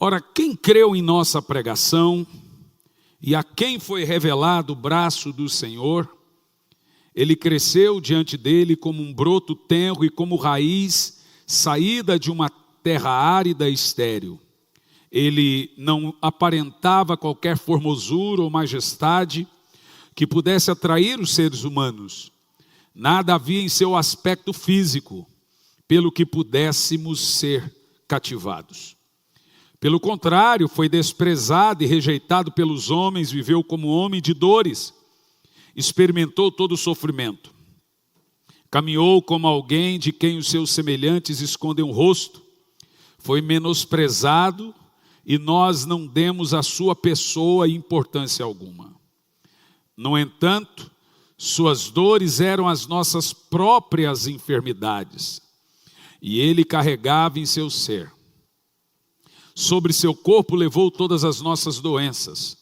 Ora, quem creu em nossa pregação e a quem foi revelado o braço do Senhor, ele cresceu diante dele como um broto tenro e como raiz saída de uma terra árida e estéril. Ele não aparentava qualquer formosura ou majestade que pudesse atrair os seres humanos. Nada havia em seu aspecto físico, pelo que pudéssemos ser cativados. Pelo contrário, foi desprezado e rejeitado pelos homens, viveu como homem de dores, experimentou todo o sofrimento. Caminhou como alguém de quem os seus semelhantes escondem o rosto. Foi menosprezado e nós não demos à sua pessoa importância alguma. No entanto, suas dores eram as nossas próprias enfermidades, e ele carregava em seu ser. Sobre seu corpo levou todas as nossas doenças.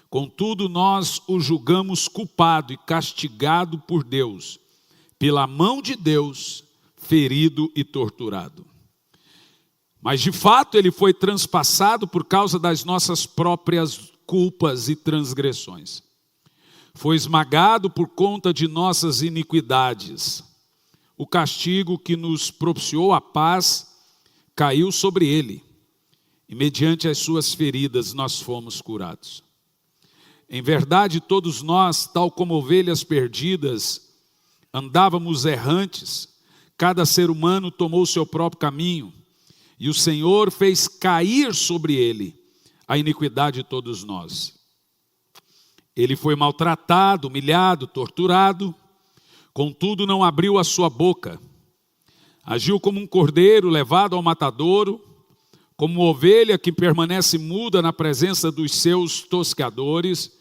Contudo, nós o julgamos culpado e castigado por Deus, pela mão de Deus, ferido e torturado. Mas de fato ele foi transpassado por causa das nossas próprias culpas e transgressões. Foi esmagado por conta de nossas iniquidades. O castigo que nos propiciou a paz caiu sobre ele. E mediante as suas feridas nós fomos curados. Em verdade, todos nós, tal como ovelhas perdidas, andávamos errantes, cada ser humano tomou o seu próprio caminho, e o Senhor fez cair sobre ele a iniquidade de todos nós. Ele foi maltratado, humilhado, torturado, contudo não abriu a sua boca. Agiu como um cordeiro levado ao matadouro, como ovelha que permanece muda na presença dos seus tosqueadores,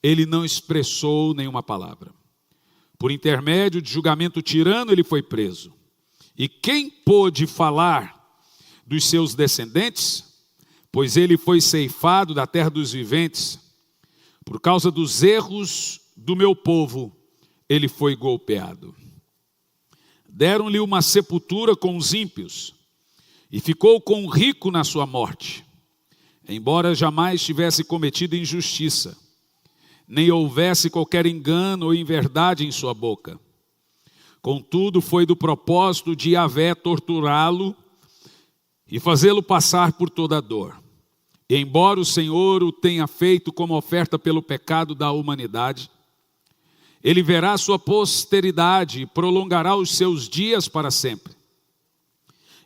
ele não expressou nenhuma palavra. Por intermédio de julgamento tirano, ele foi preso. E quem pôde falar dos seus descendentes? Pois ele foi ceifado da terra dos viventes. Por causa dos erros do meu povo, ele foi golpeado. Deram-lhe uma sepultura com os ímpios, e ficou com o rico na sua morte, embora jamais tivesse cometido injustiça, nem houvesse qualquer engano ou inverdade em sua boca. Contudo, foi do propósito de Yahvé torturá-lo e fazê-lo passar por toda a dor. E embora o Senhor o tenha feito como oferta pelo pecado da humanidade, ele verá sua posteridade e prolongará os seus dias para sempre.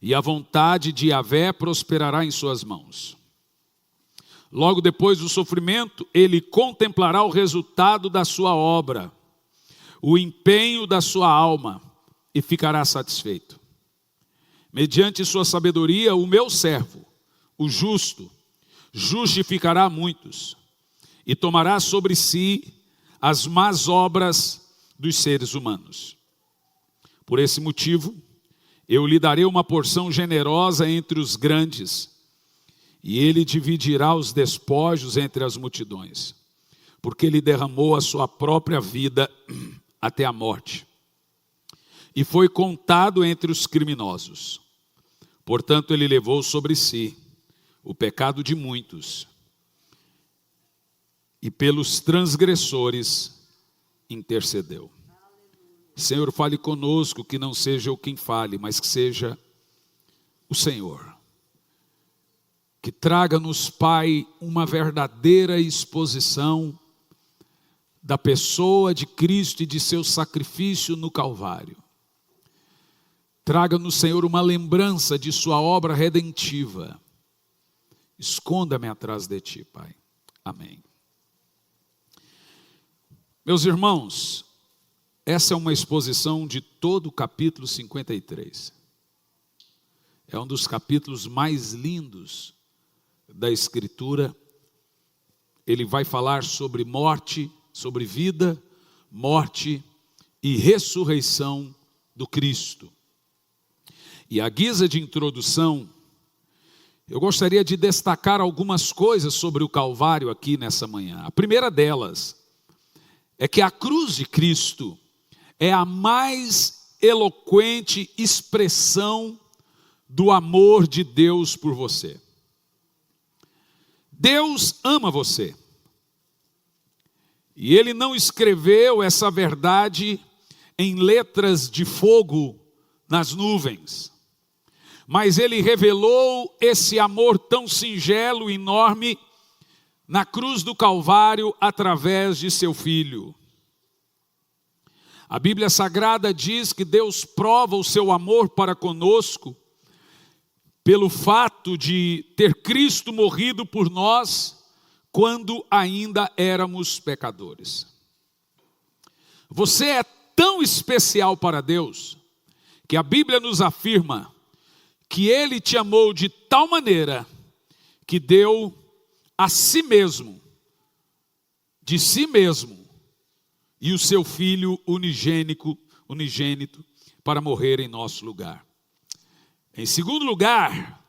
E a vontade de Yahvé prosperará em suas mãos. Logo depois do sofrimento, ele contemplará o resultado da sua obra, o empenho da sua alma, e ficará satisfeito. Mediante sua sabedoria, o meu servo, o justo, justificará muitos, e tomará sobre si as más obras dos seres humanos. Por esse motivo, eu lhe darei uma porção generosa entre os grandes, e ele dividirá os despojos entre as multidões, porque ele derramou a sua própria vida até a morte, e foi contado entre os criminosos. Portanto, ele levou sobre si o pecado de muitos, e pelos transgressores intercedeu. Senhor, fale conosco, que não seja eu quem fale, mas que seja o Senhor. Que traga-nos, Pai, uma verdadeira exposição da pessoa de Cristo e de seu sacrifício no Calvário. Traga-nos, Senhor, uma lembrança de sua obra redentiva. Esconda-me atrás de ti, Pai. Amém. Meus irmãos, essa é uma exposição de todo o capítulo 53. É um dos capítulos mais lindos da Escritura. Ele vai falar sobre morte, sobre vida, morte e ressurreição do Cristo. E à guisa de introdução, eu gostaria de destacar algumas coisas sobre o Calvário aqui nessa manhã. A primeira delas é que a cruz de Cristo é a mais eloquente expressão do amor de Deus por você. Deus ama você. E Ele não escreveu essa verdade em letras de fogo nas nuvens, mas Ele revelou esse amor tão singelo e enorme na cruz do Calvário através de seu Filho. A Bíblia Sagrada diz que Deus prova o seu amor para conosco pelo fato de ter Cristo morrido por nós quando ainda éramos pecadores. Você é tão especial para Deus que a Bíblia nos afirma que Ele te amou de tal maneira que deu a si mesmo, de si mesmo, e o seu Filho unigênito para morrer em nosso lugar. Em segundo lugar,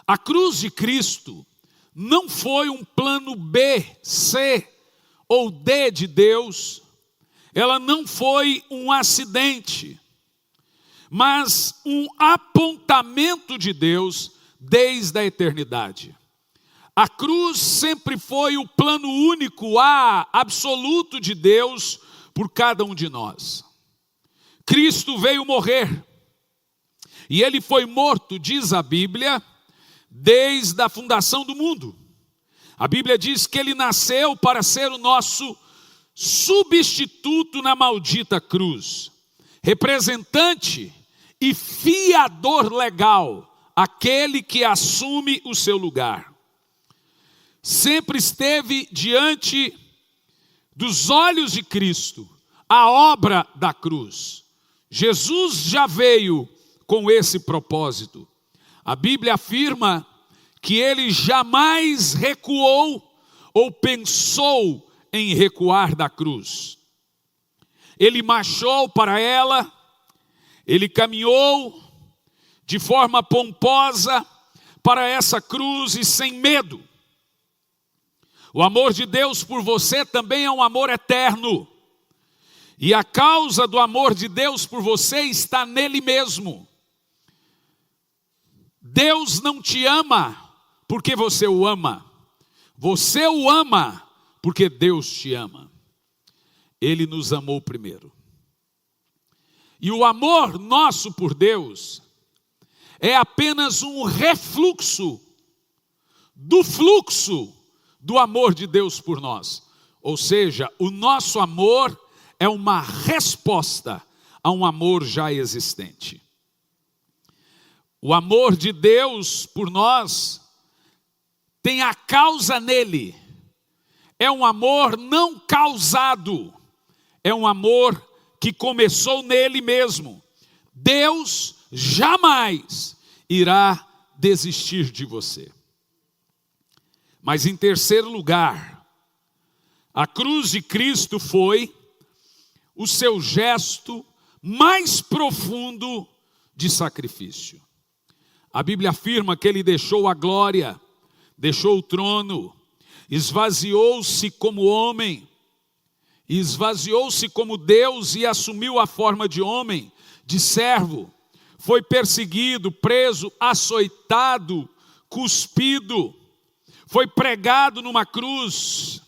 a cruz de Cristo não foi um plano B, C ou D de Deus, ela não foi um acidente, mas um apontamento de Deus desde a eternidade. A cruz sempre foi o plano único, absoluto de Deus por cada um de nós. Cristo veio morrer, e Ele foi morto, diz a Bíblia, desde a fundação do mundo. A Bíblia diz que Ele nasceu para ser o nosso substituto na maldita cruz, representante e fiador legal, aquele que assume o seu lugar. Sempre esteve diante dos olhos de Cristo a obra da cruz. Jesus já veio com esse propósito. A Bíblia afirma que Ele jamais recuou ou pensou em recuar da cruz. Ele marchou para ela, Ele caminhou de forma pomposa para essa cruz e sem medo. O amor de Deus por você também é um amor eterno. E a causa do amor de Deus por você está nele mesmo. Deus não te ama porque você o ama. Você o ama porque Deus te ama. Ele nos amou primeiro. E o amor nosso por Deus é apenas um refluxo do fluxo do amor de Deus por nós. Ou seja, o nosso amor é uma resposta a um amor já existente. O amor de Deus por nós tem a causa nele. É um amor não causado. É um amor que começou nele mesmo. Deus jamais irá desistir de você. Mas em terceiro lugar, a cruz de Cristo foi o seu gesto mais profundo de sacrifício. A Bíblia afirma que Ele deixou a glória, deixou o trono, esvaziou-se como homem, esvaziou-se como Deus e assumiu a forma de homem, de servo. Foi perseguido, preso, açoitado, cuspido. Foi pregado numa cruz.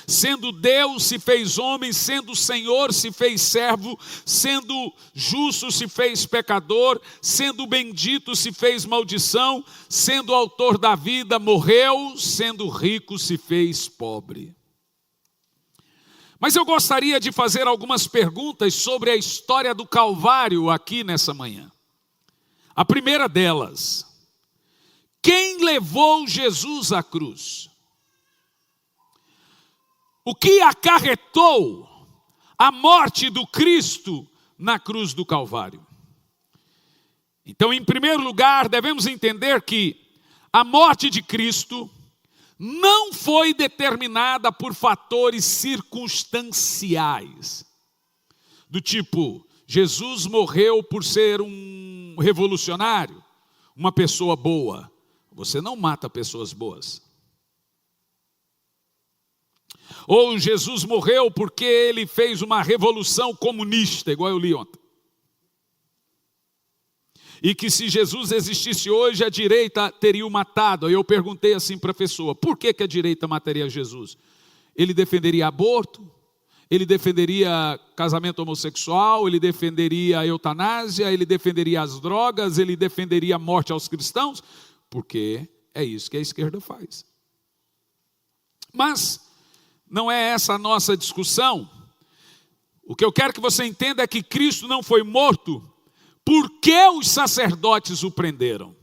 Sendo Deus se fez homem, sendo Senhor se fez servo, sendo justo se fez pecador, sendo bendito se fez maldição, sendo autor da vida morreu, sendo rico se fez pobre. Mas eu gostaria de fazer algumas perguntas sobre a história do Calvário aqui nessa manhã. A primeira delas: quem levou Jesus à cruz? O que acarretou a morte do Cristo na cruz do Calvário? Então, em primeiro lugar, devemos entender que a morte de Cristo não foi determinada por fatores circunstanciais. Do tipo, Jesus morreu por ser um revolucionário, uma pessoa boa. Você não mata pessoas boas. Ou Jesus morreu porque ele fez uma revolução comunista, igual eu li ontem. e que se Jesus existisse hoje, a direita teria o matado. Aí eu perguntei assim para a pessoa, por que a direita mataria Jesus? Ele defenderia aborto? Ele defenderia casamento homossexual? Ele defenderia a eutanásia? Ele defenderia as drogas? Ele defenderia a morte aos cristãos? Porque é isso que a esquerda faz. Mas não é essa a nossa discussão. O que eu quero que você entenda é que Cristo não foi morto porque os sacerdotes o prenderam.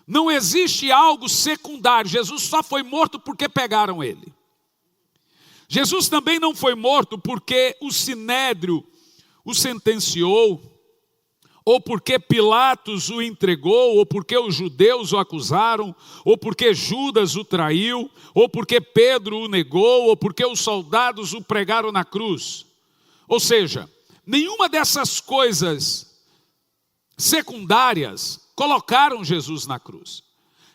Não existe algo secundário. Jesus só foi morto porque pegaram ele. Jesus também não foi morto porque o sinédrio o sentenciou, ou porque Pilatos o entregou, ou porque os judeus o acusaram, ou porque Judas o traiu, ou porque Pedro o negou, ou porque os soldados o pregaram na cruz. Ou seja, nenhuma dessas coisas secundárias colocaram Jesus na cruz.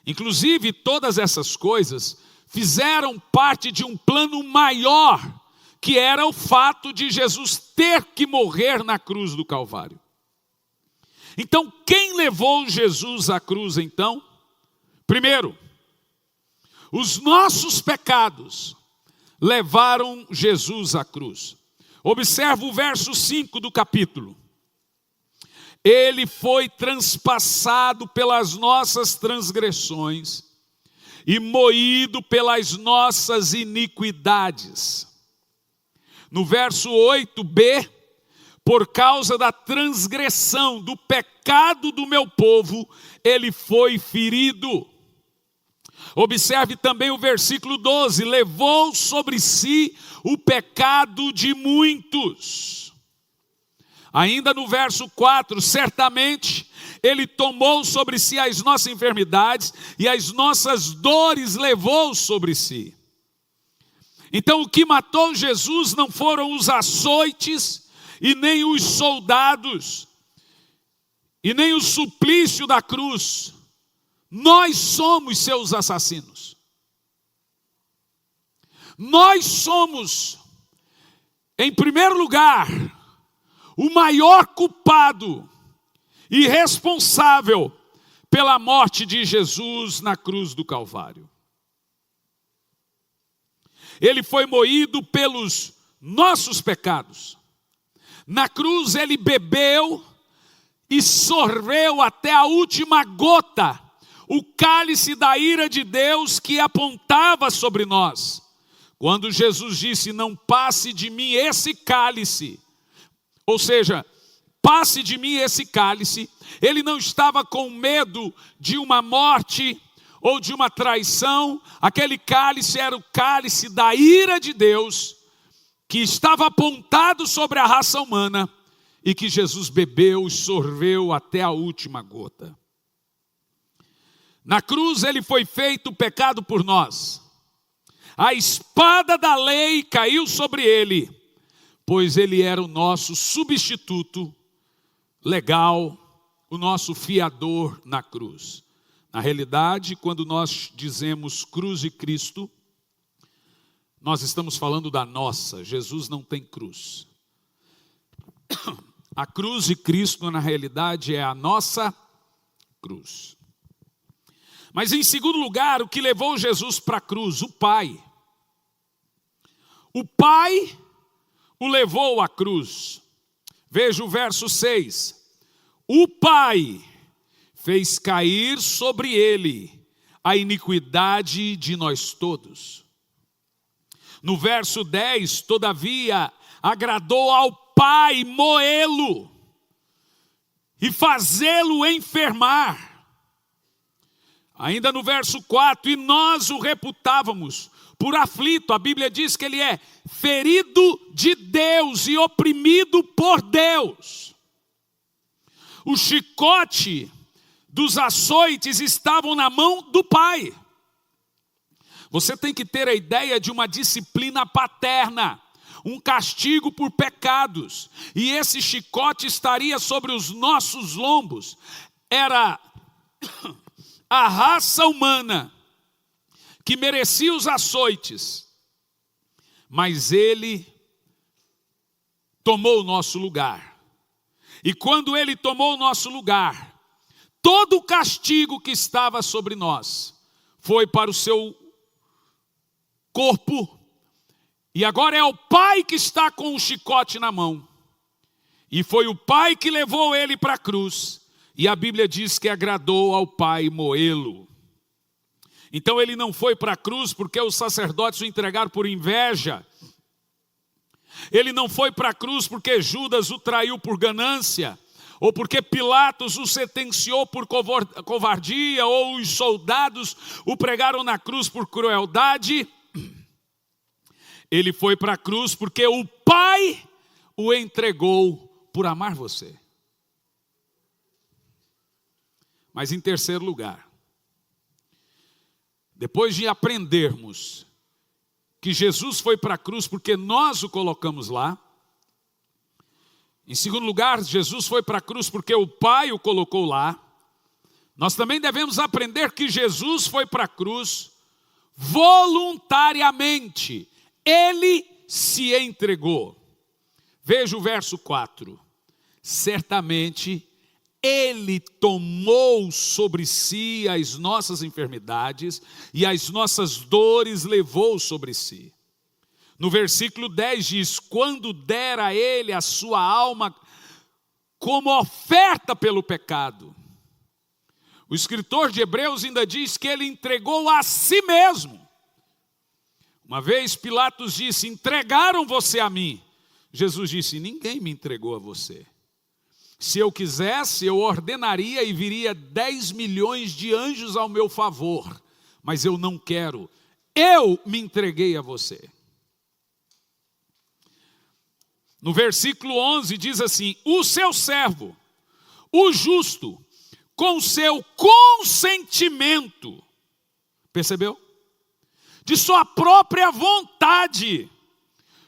Inclusive, todas essas coisas fizeram parte de um plano maior, que era o fato de Jesus ter que morrer na cruz do Calvário. Então, quem levou Jesus à cruz, então? Primeiro, os nossos pecados levaram Jesus à cruz. Observa o verso 5 do capítulo. Ele foi transpassado pelas nossas transgressões e moído pelas nossas iniquidades. No verso 8b, por causa da transgressão, do pecado do meu povo, ele foi ferido. Observe também o versículo 12, levou sobre si o pecado de muitos. Ainda no verso 4, certamente ele tomou sobre si as nossas enfermidades e as nossas dores levou sobre si. Então o que matou Jesus não foram os açoites, e nem os soldados, e nem o suplício da cruz. Nós somos seus assassinos. Nós somos, em primeiro lugar, o maior culpado e responsável pela morte de Jesus na cruz do Calvário. Ele foi moído pelos nossos pecados. Na cruz ele bebeu e sorveu até a última gota o cálice da ira de Deus que apontava sobre nós. Quando Jesus disse, não passe de mim esse cálice, ou seja, passe de mim esse cálice, ele não estava com medo de uma morte ou de uma traição. Aquele cálice era o cálice da ira de Deus, que estava apontado sobre a raça humana e que Jesus bebeu e sorveu até a última gota. Na cruz ele foi feito pecado por nós. A espada da lei caiu sobre ele, pois ele era o nosso substituto legal, o nosso fiador na cruz. Na realidade, quando nós dizemos cruz de Cristo, nós estamos falando da nossa. Jesus não tem cruz. A cruz de Cristo, na realidade, é a nossa cruz. Mas em segundo lugar, o que levou Jesus para a cruz? O Pai. O Pai o levou à cruz. Veja o verso 6. O Pai fez cair sobre ele a iniquidade de nós todos. No verso 10, todavia, agradou ao Pai moê-lo e fazê-lo enfermar. Ainda no verso 4, e nós o reputávamos por aflito. A Bíblia diz que ele é ferido de Deus e oprimido por Deus. O chicote dos açoites estavam na mão do Pai. Você tem que ter a ideia de uma disciplina paterna, um castigo por pecados. E esse chicote estaria sobre os nossos lombos. Era a raça humana que merecia os açoites, mas ele tomou o nosso lugar. E quando ele tomou o nosso lugar, todo o castigo que estava sobre nós foi para o seu corpo. E agora é o Pai que está com o chicote na mão. E foi o Pai que levou ele para a cruz. E a Bíblia diz que agradou ao Pai moê-lo. Então ele não foi para a cruz porque os sacerdotes o entregaram por inveja. Ele não foi para a cruz porque Judas o traiu por ganância. Ou porque Pilatos o sentenciou por covardia. Ou os soldados o pregaram na cruz por crueldade. Ele foi para a cruz porque o Pai o entregou por amar você. Mas em terceiro lugar, depois de aprendermos que Jesus foi para a cruz porque nós o colocamos lá. Em segundo lugar, Jesus foi para a cruz porque o Pai o colocou lá. Nós também devemos aprender que Jesus foi para a cruz voluntariamente. Ele se entregou. Veja o verso 4. Certamente Ele tomou sobre si as nossas enfermidades e as nossas dores levou sobre si. No versículo 10 diz, quando dera a Ele a sua alma como oferta pelo pecado. O escritor de Hebreus ainda diz que Ele entregou a si mesmo. Uma vez Pilatos disse, entregaram você a mim. Jesus disse, ninguém me entregou a você. Se eu quisesse, eu ordenaria e viria 10 milhões de anjos ao meu favor. Mas eu não quero. Eu me entreguei a você. No versículo 11 diz assim, o seu servo, o justo, com seu consentimento, percebeu? De sua própria vontade,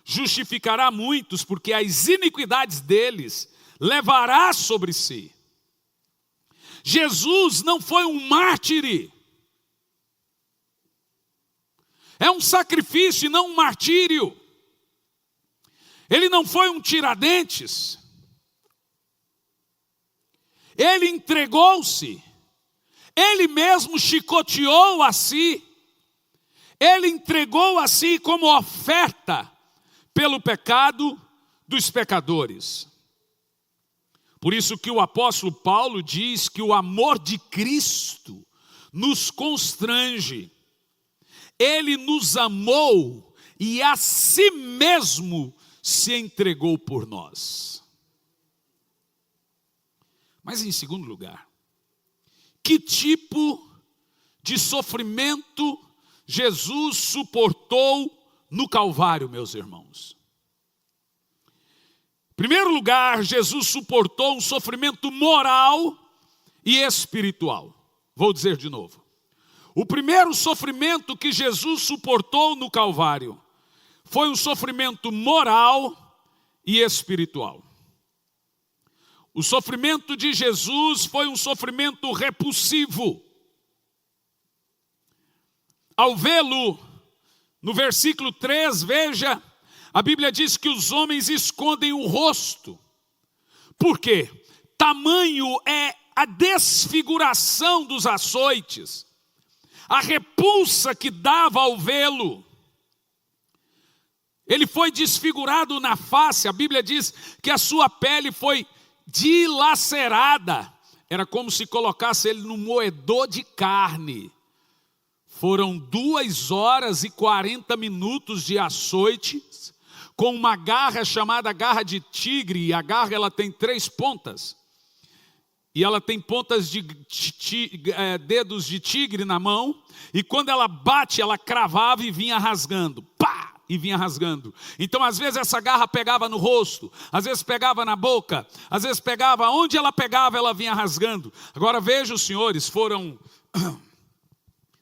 justificará muitos, porque as iniquidades deles levará sobre si. Jesus não foi um mártir. É um sacrifício e não um martírio. Ele não foi um tiradentes. Ele entregou-se. Ele mesmo chicoteou a si. Ele entregou a si como oferta pelo pecado dos pecadores. Por isso que o apóstolo Paulo diz que o amor de Cristo nos constrange. Ele nos amou e a si mesmo se entregou por nós. Mas em segundo lugar, que tipo de sofrimento Jesus suportou no Calvário, meus irmãos? Em primeiro lugar, Jesus suportou um sofrimento moral e espiritual. Vou dizer de novo. O primeiro sofrimento que Jesus suportou no Calvário foi um sofrimento moral e espiritual. O sofrimento de Jesus foi um sofrimento repulsivo. Ao vê-lo, no versículo 3, veja, a Bíblia diz que os homens escondem o rosto. Por quê? Tamanho é a desfiguração dos açoites, a repulsa que dava ao vê-lo. Ele foi desfigurado na face, a Bíblia diz que a sua pele foi dilacerada. Era como se colocasse ele num moedor de carne. Foram 2 horas e 40 minutos de açoites, com uma garra chamada garra de tigre, e a garra ela tem 3 pontas, e ela tem pontas de dedos de tigre na mão, e quando ela bate, ela cravava e vinha rasgando, pá! E vinha rasgando. Então às vezes essa garra pegava no rosto, às vezes pegava na boca, às vezes pegava, onde ela pegava ela vinha rasgando. Agora vejam, senhores, foram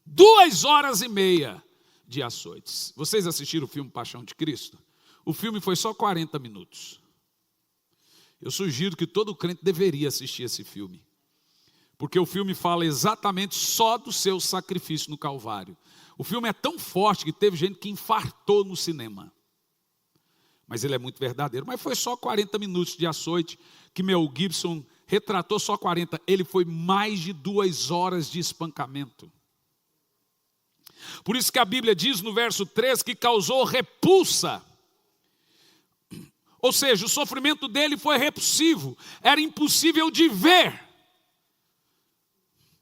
2 horas e meia de açoites. Vocês assistiram o filme Paixão de Cristo? O filme foi só 40 minutos. Eu sugiro que todo crente deveria assistir esse filme, porque o filme fala exatamente só do seu sacrifício no Calvário. O filme é tão forte que teve gente que infartou no cinema. Mas ele é muito verdadeiro. Mas foi só 40 minutos de açoite. que Mel Gibson retratou só 40. Ele foi mais de 2 horas de espancamento. Por isso que a Bíblia diz no verso 3 que causou repulsa. Ou seja, o sofrimento dele foi repulsivo. Era impossível de ver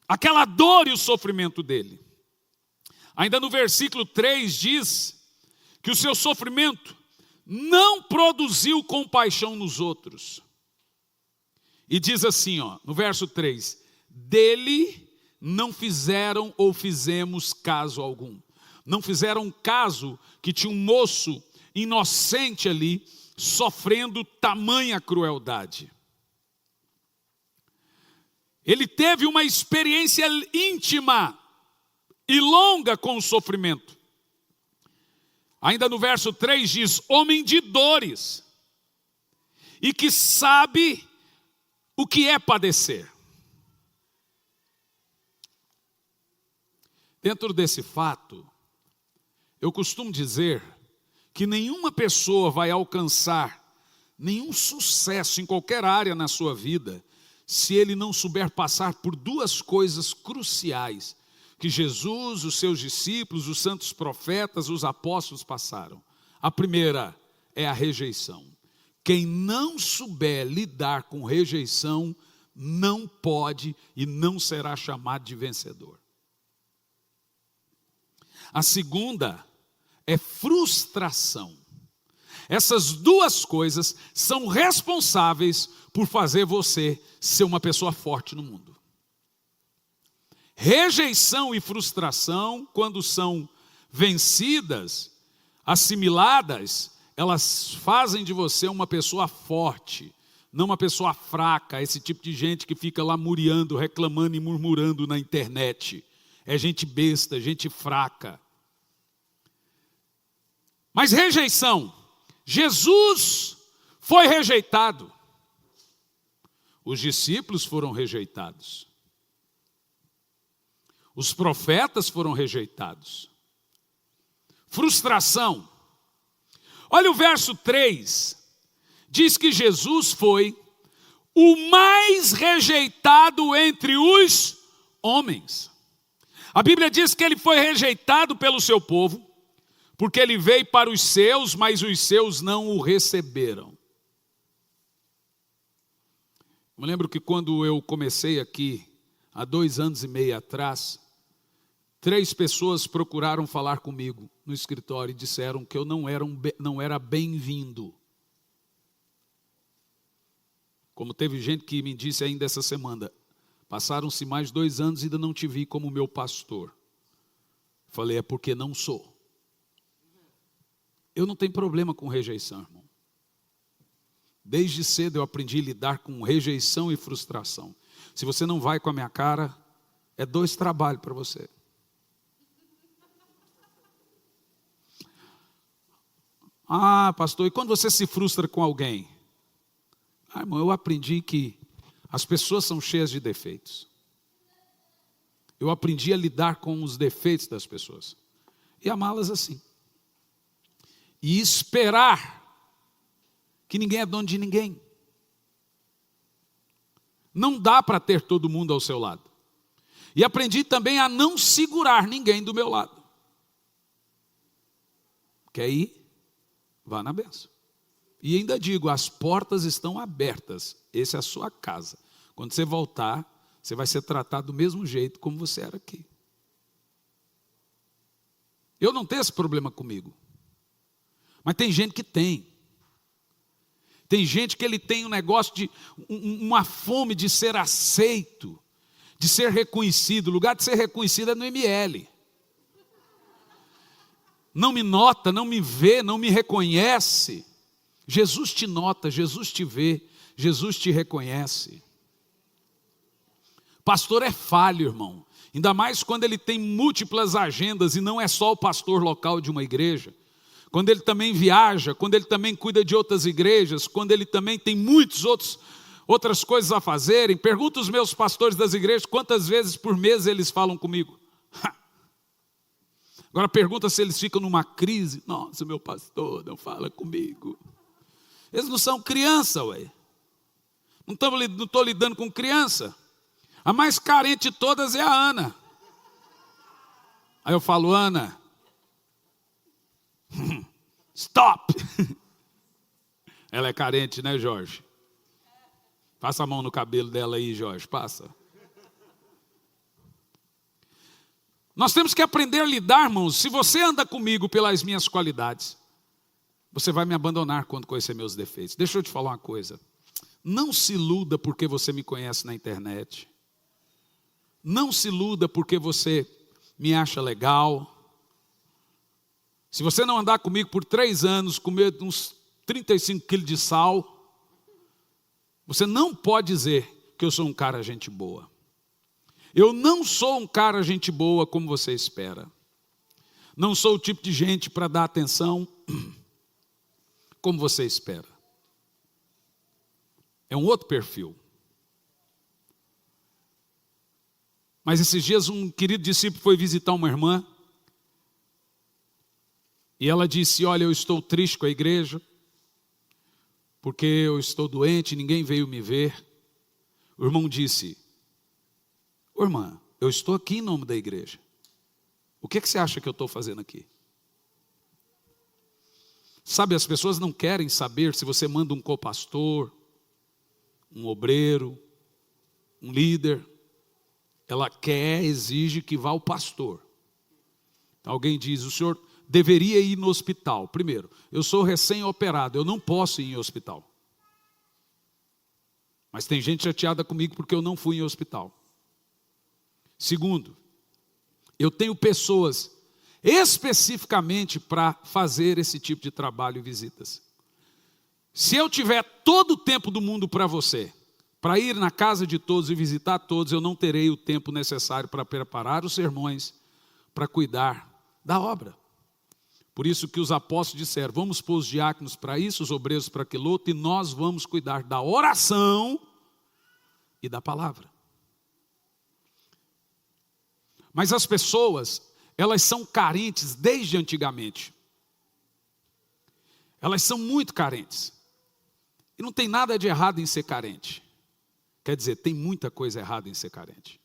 aquela dor e o sofrimento dele. Ainda no versículo 3 diz que o seu sofrimento não produziu compaixão nos outros. E diz assim, no verso 3, dele não fizeram ou fizemos caso algum. Não fizeram caso que tinha um moço inocente ali, sofrendo tamanha crueldade. Ele teve uma experiência íntima e longa com o sofrimento. Ainda no verso 3 diz, homem de dores, e que sabe o que é padecer. Dentro desse fato, eu costumo dizer que nenhuma pessoa vai alcançar nenhum sucesso em qualquer área na sua vida se ele não souber passar por 2 coisas cruciais que Jesus, os seus discípulos, os santos profetas, os apóstolos passaram. A primeira é a rejeição. Quem não souber lidar com rejeição não pode e não será chamado de vencedor. A segunda é frustração. Essas 2 coisas são responsáveis por fazer você ser uma pessoa forte no mundo. Rejeição e frustração, quando são vencidas, assimiladas, elas fazem de você uma pessoa forte, não uma pessoa fraca, esse tipo de gente que fica lá muriando, reclamando e murmurando na internet. É gente besta, gente fraca. Mas rejeição, Jesus foi rejeitado. Os discípulos foram rejeitados. Os profetas foram rejeitados. Frustração. Olha o verso 3. Diz que Jesus foi o mais rejeitado entre os homens. A Bíblia diz que ele foi rejeitado pelo seu povo, porque ele veio para os seus, mas os seus não o receberam. Eu me lembro que quando eu comecei aqui, há 2 anos e meio atrás, 3 pessoas procuraram falar comigo no escritório e disseram que eu não era bem-vindo. Como teve gente que me disse ainda essa semana, passaram-se mais 2 anos e ainda não te vi como meu pastor. Falei, é porque não sou. Eu não tenho problema com rejeição, irmão. Desde cedo eu aprendi a lidar com rejeição e frustração. Se você não vai com a minha cara, é 2 trabalhos para você. Ah, pastor, e quando você se frustra com alguém? Ah, irmão, eu aprendi que as pessoas são cheias de defeitos. Eu aprendi a lidar com os defeitos das pessoas e amá-las assim. E esperar que ninguém é dono de ninguém. Não dá para ter todo mundo ao seu lado. E aprendi também a não segurar ninguém do meu lado. Quer ir? Vá na bênção. E ainda digo, as portas estão abertas. Essa é a sua casa. Quando você voltar, você vai ser tratado do mesmo jeito como você era aqui. Eu não tenho esse problema comigo. Mas tem gente que tem. Tem gente que ele tem um negócio de, uma fome de ser aceito, de ser reconhecido. O lugar de ser reconhecido é no ML. Não me nota, não me vê, não me reconhece. Jesus te nota, Jesus te vê, Jesus te reconhece. Pastor é falho, irmão. Ainda mais quando ele tem múltiplas agendas e não é só o pastor local de uma igreja. Quando ele também viaja, quando ele também cuida de outras igrejas, quando ele também tem outras coisas a fazerem. Pergunta os meus pastores das igrejas quantas vezes por mês eles falam comigo. Agora pergunta se eles ficam numa crise. Nossa, meu pastor não fala comigo. Eles não são criança, ué. Não estou lidando com criança. A mais carente de todas é a Ana. Aí eu falo, Ana, stop. Ela é carente, né, Jorge? Passa a mão no cabelo dela aí, Jorge, passa. Nós temos que aprender a lidar, irmãos. Se você anda comigo pelas minhas qualidades, você vai me abandonar quando conhecer meus defeitos. Deixa eu te falar uma coisa. Não se iluda porque você me conhece na internet. Não se iluda porque você me acha legal. Se você não andar comigo por 3 anos, comer uns 35 quilos de sal, você não pode dizer que eu sou um cara gente boa. Eu não sou um cara gente boa como você espera. Não sou o tipo de gente para dar atenção como você espera. É um outro perfil. Mas esses dias um querido discípulo foi visitar uma irmã e ela disse, olha, eu estou triste com a igreja porque eu estou doente, ninguém veio me ver. O irmão disse, ô irmã, eu estou aqui em nome da igreja. O que você acha que eu estou fazendo aqui? Sabe, as pessoas não querem saber se você manda um copastor, um obreiro, um líder. Ela quer, exige que vá o pastor. Alguém diz, o senhor deveria ir no hospital. Primeiro, eu sou recém-operado, eu não posso ir em hospital. Mas tem gente chateada comigo porque eu não fui em hospital. Segundo, eu tenho pessoas especificamente para fazer esse tipo de trabalho e visitas. Se eu tiver todo o tempo do mundo para você, para ir na casa de todos e visitar todos, eu não terei o tempo necessário para preparar os sermões, para cuidar da obra. Por isso que os apóstolos disseram, vamos pôr os diáconos para isso, os obreiros para aquilo outro, e nós vamos cuidar da oração e da palavra. Mas as pessoas, elas são carentes desde antigamente. Elas são muito carentes. E não tem nada de errado em ser carente. Quer dizer, tem muita coisa errada em ser carente.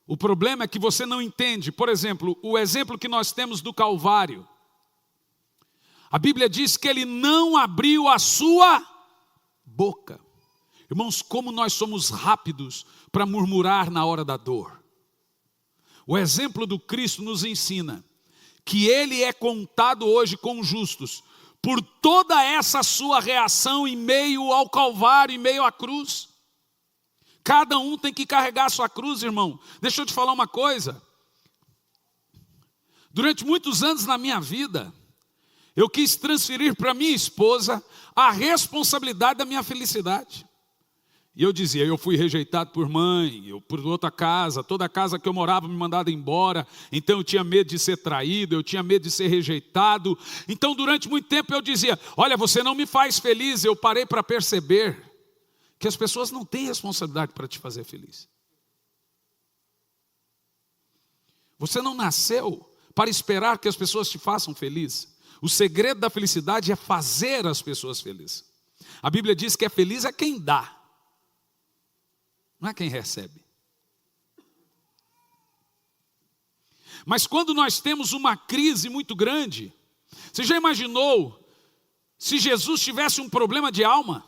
O problema é que você não entende. Por exemplo, o exemplo que nós temos do Calvário. A Bíblia diz que ele não abriu a sua boca. Irmãos, como nós somos rápidos para murmurar na hora da dor. O exemplo do Cristo nos ensina que ele é contado hoje com justos por toda essa sua reação em meio ao Calvário, em meio à cruz. Cada um tem que carregar a sua cruz, irmão. Deixa eu te falar uma coisa. Durante muitos anos na minha vida, eu quis transferir para minha esposa a responsabilidade da minha felicidade. E eu dizia, eu fui rejeitado por mãe, eu por outra casa, toda casa que eu morava me mandava embora, então eu tinha medo de ser traído, eu tinha medo de ser rejeitado. Então durante muito tempo eu dizia, olha, você não me faz feliz. Eu parei para perceber que as pessoas não têm responsabilidade para te fazer feliz. Você não nasceu para esperar que as pessoas te façam feliz. O segredo da felicidade é fazer as pessoas felizes. A Bíblia diz que é feliz é quem dá, não é quem recebe. Mas quando nós temos uma crise muito grande, você já imaginou se Jesus tivesse um problema de alma?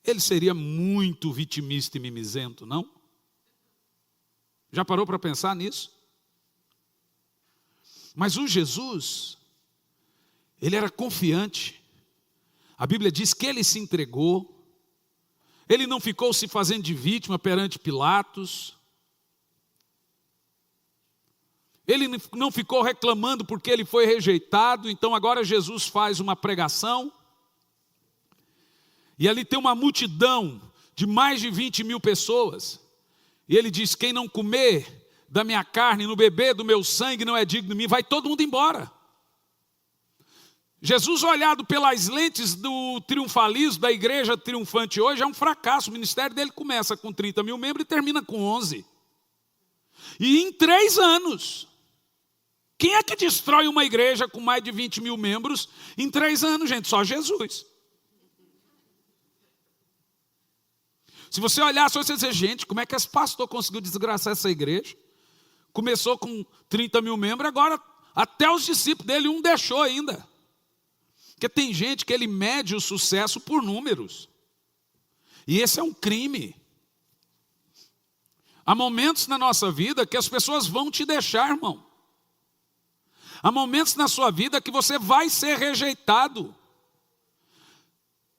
Ele seria muito vitimista e mimizento, não? Já parou para pensar nisso? Mas o Jesus, ele era confiante. A Bíblia diz que ele se entregou. Ele não ficou se fazendo de vítima perante Pilatos. Ele não ficou reclamando porque ele foi rejeitado. Então agora Jesus faz uma pregação. E ali tem uma multidão de mais de 20 mil pessoas. E ele diz, quem não comer da minha carne, não beber do meu sangue, não é digno de mim. Vai todo mundo embora. Jesus, olhado pelas lentes do triunfalismo da igreja triunfante hoje, é um fracasso. O ministério dele começa com 30 mil membros e termina com 11. E em 3 anos. Quem é que destrói uma igreja com mais de 20 mil membros em 3 anos, gente? Só Jesus. Se você olhar, você vai dizer, gente, como é que esse pastor conseguiu desgraçar essa igreja? Começou com 30 mil membros, agora até os discípulos dele, um deixou ainda. Porque tem gente que ele mede o sucesso por números. E esse é um crime. Há momentos na nossa vida que as pessoas vão te deixar, irmão. Há momentos na sua vida que você vai ser rejeitado.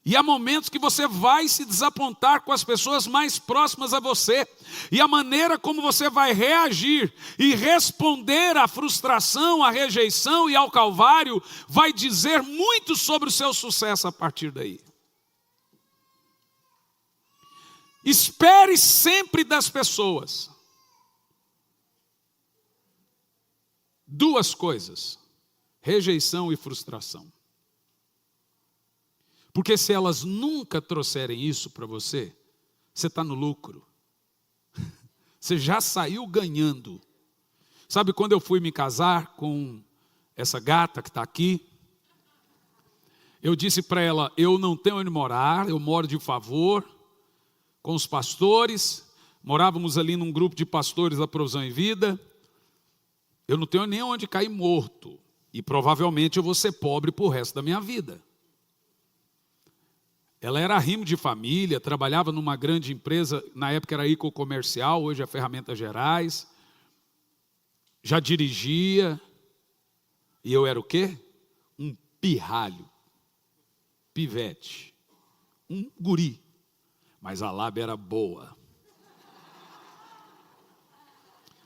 E há momentos que você vai se desapontar com as pessoas mais próximas a você. E a maneira como você vai reagir e responder à frustração, à rejeição e ao calvário vai dizer muito sobre o seu sucesso a partir daí. Espere sempre das pessoas duas coisas: rejeição e frustração. Porque se elas nunca trouxerem isso para você, você está no lucro. Você já saiu ganhando. Sabe, quando eu fui me casar com essa gata que está aqui, eu disse para ela, eu não tenho onde morar, eu moro de favor com os pastores, morávamos ali num grupo de pastores da Provisão em Vida, eu não tenho nem onde cair morto, e provavelmente eu vou ser pobre para o resto da minha vida. Ela era arrimo de família, trabalhava numa grande empresa, na época era Ico Comercial, hoje é Ferramentas Gerais, já dirigia, e eu era o quê? Um pirralho, pivete, um guri. Mas a lábia era boa.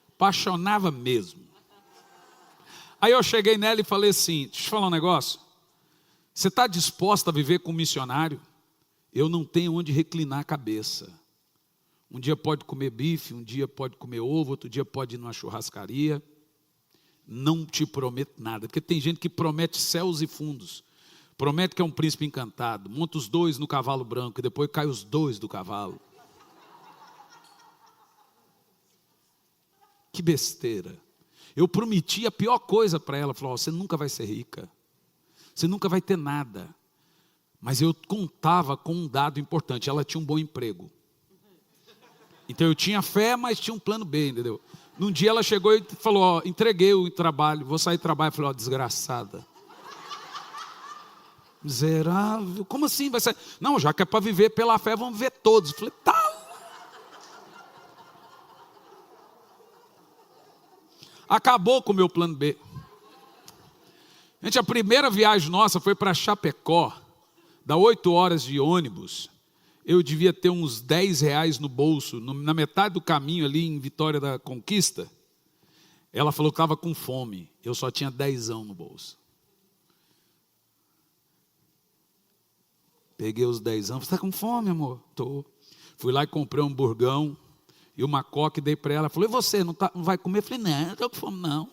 Apaixonava mesmo. Aí eu cheguei nela e falei assim, deixa eu te falar um negócio. Você está disposta a viver com um missionário? Eu não tenho onde reclinar a cabeça. Um dia pode comer bife, um dia pode comer ovo, outro dia pode ir numa churrascaria. Não te prometo nada, porque tem gente que promete céus e fundos. Promete que é um príncipe encantado, monta os dois no cavalo branco e depois cai os dois do cavalo. Que besteira. Eu prometi a pior coisa para ela, falou, você nunca vai ser rica, você nunca vai ter nada. Mas eu contava com um dado importante, ela tinha um bom emprego. Então eu tinha fé, mas tinha um plano B, entendeu? Num dia ela chegou e falou, ó, entreguei o trabalho, vou sair do trabalho. Eu falei, ó, desgraçada. Miserável, como assim vai ser? Não, já que é para viver pela fé, vamos ver todos. Eu falei, tá. Acabou com o meu plano B. Gente, a primeira viagem nossa foi para Chapecó, dá 8 horas de ônibus. Eu devia ter uns 10 reais no bolso, na metade do caminho ali em Vitória da Conquista. Ela falou que estava com fome, eu só tinha 10 no bolso. Peguei os 10, você está com fome, amor? Estou. Fui lá e comprei um hamburgão e uma coca e dei para ela. Falei, e você, não vai comer? Eu falei, não estou com fome não.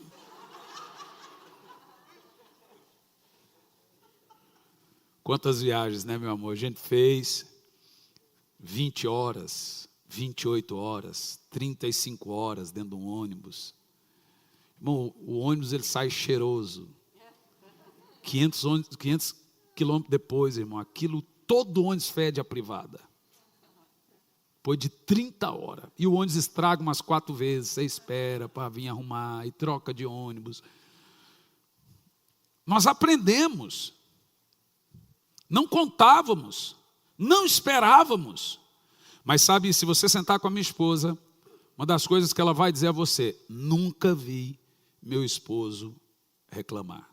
Quantas viagens, né, meu amor? A gente fez 20 horas, 28 horas, 35 horas dentro de um ônibus. Irmão, o ônibus ele sai cheiroso. 500 quilômetros depois, irmão, aquilo todo ônibus fede a privada. Depois de 30 horas. E o ônibus estraga umas 4 vezes. Você espera para vir arrumar e troca de ônibus. Nós aprendemos. Não contávamos. Não esperávamos. Mas sabe, se você sentar com a minha esposa, uma das coisas que ela vai dizer a você, nunca vi meu esposo reclamar.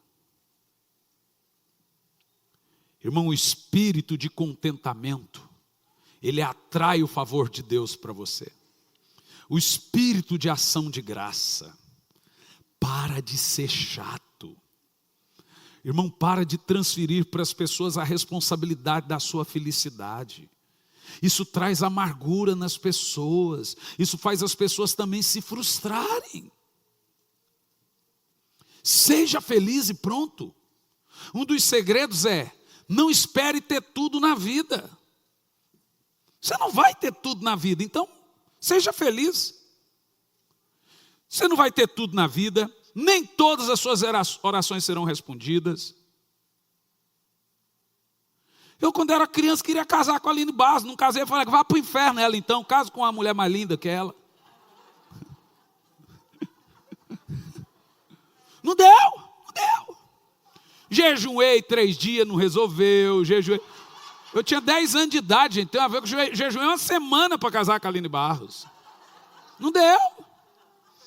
Irmão, o espírito de contentamento, ele atrai o favor de Deus para você. O espírito de ação de graça. Para de ser chato. Irmão, para de transferir para as pessoas a responsabilidade da sua felicidade. Isso traz amargura nas pessoas. Isso faz as pessoas também se frustrarem. Seja feliz e pronto. Um dos segredos é, não espere ter tudo na vida. Você não vai ter tudo na vida, então seja feliz. Você não vai ter tudo na vida, nem todas as suas orações serão respondidas. Eu, quando era criança, queria casar com a Aline Barros. Não casei, eu falei, vá para o inferno ela então. Caso com uma mulher mais linda que ela. Não deu, não deu. Jejuei 3 dias, não resolveu. Jejuei. Eu tinha 10 anos de idade, gente. Tem a ver com jejuei 1 semana para casar com a Aline Barros. Não deu.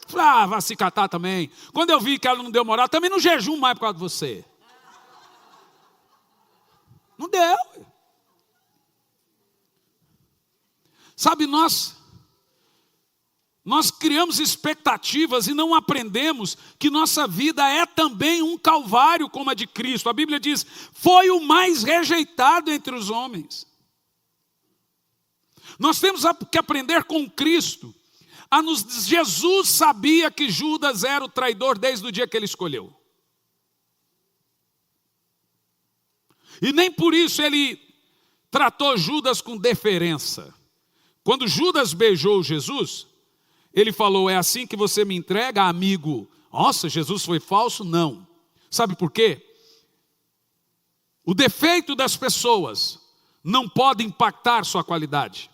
Falei, vai se catar também. Quando eu vi que ela não deu moral, também não jejum mais por causa de você. Não deu. Sabe, nós criamos expectativas e não aprendemos que nossa vida é também um calvário como a de Cristo. A Bíblia diz, foi o mais rejeitado entre os homens. Nós temos que aprender com Cristo. Jesus sabia que Judas era o traidor desde o dia que ele escolheu. E nem por isso ele tratou Judas com deferença. Quando Judas beijou Jesus, ele falou, é assim que você me entrega, amigo? Nossa, Jesus foi falso? Não. Sabe por quê? O defeito das pessoas não pode impactar sua qualidade.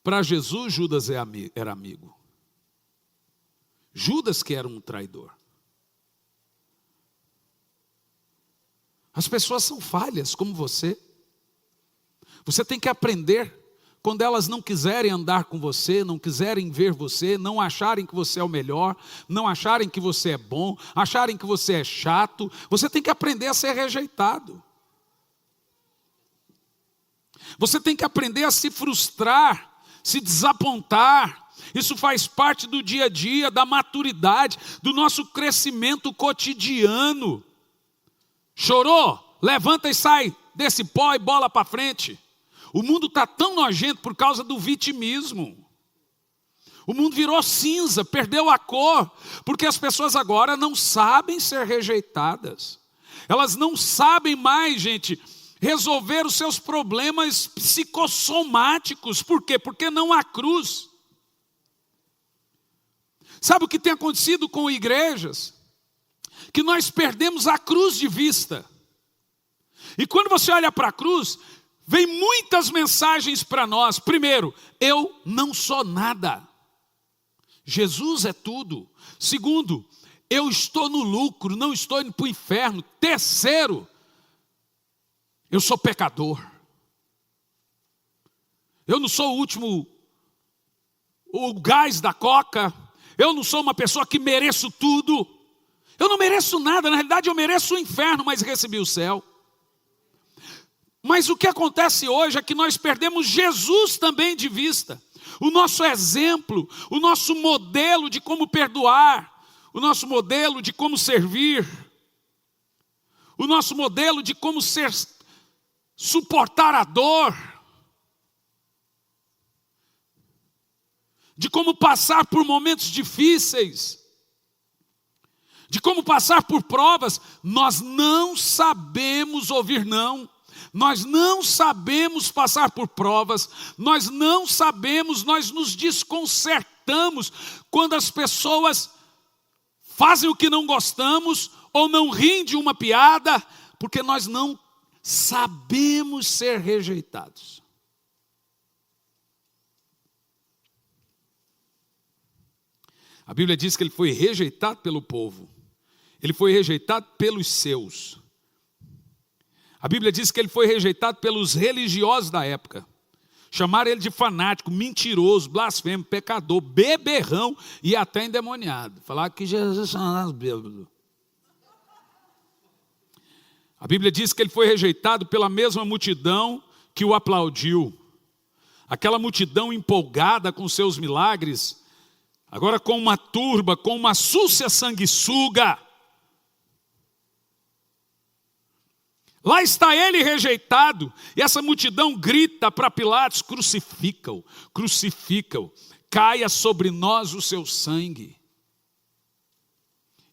Para Jesus, Judas era amigo. Judas que era um traidor. As pessoas são falhas como você. Você tem que aprender, quando elas não quiserem andar com você, não quiserem ver você, não acharem que você é o melhor, não acharem que você é bom, acharem que você é chato, você tem que aprender a ser rejeitado. Você tem que aprender a se frustrar, se desapontar. Isso faz parte do dia a dia, da maturidade, do nosso crescimento cotidiano. Chorou? Levanta e sai desse pó e bola para frente. O mundo está tão nojento por causa do vitimismo. O mundo virou cinza, perdeu a cor, porque as pessoas agora não sabem ser rejeitadas. Elas não sabem mais, gente, resolver os seus problemas psicossomáticos. Por quê? Porque não há cruz. Sabe o que tem acontecido com igrejas? Que nós perdemos a cruz de vista. E quando você olha para a cruz, vem muitas mensagens para nós. Primeiro, eu não sou nada. Jesus é tudo. Segundo, eu estou no lucro, não estou indo para o inferno. Terceiro, eu sou pecador. Eu não sou o gás da coca. Eu não sou uma pessoa que mereço tudo. Eu não mereço nada, na realidade eu mereço o inferno, mas recebi o céu. Mas o que acontece hoje é que nós perdemos Jesus também de vista. O nosso exemplo, o nosso modelo de como perdoar, o nosso modelo de como servir, o nosso modelo de como suportar a dor, de como passar por momentos difíceis, de como passar por provas. Nós não sabemos ouvir não. Nós não sabemos passar por provas, nós não sabemos, nós nos desconcertamos quando as pessoas fazem o que não gostamos ou não riem de uma piada, porque nós não sabemos ser rejeitados. A Bíblia diz que ele foi rejeitado pelo povo, ele foi rejeitado pelos seus. A Bíblia diz que ele foi rejeitado pelos religiosos da época. Chamaram ele de fanático, mentiroso, blasfemo, pecador, beberrão e até endemoniado. Falaram que Jesus era bêbado. A Bíblia diz que ele foi rejeitado pela mesma multidão que o aplaudiu. Aquela multidão empolgada com seus milagres, agora com uma turba, com uma súcia sanguessuga. Lá está ele rejeitado, e essa multidão grita para Pilatos, crucifica-o, crucifica-o, caia sobre nós o seu sangue.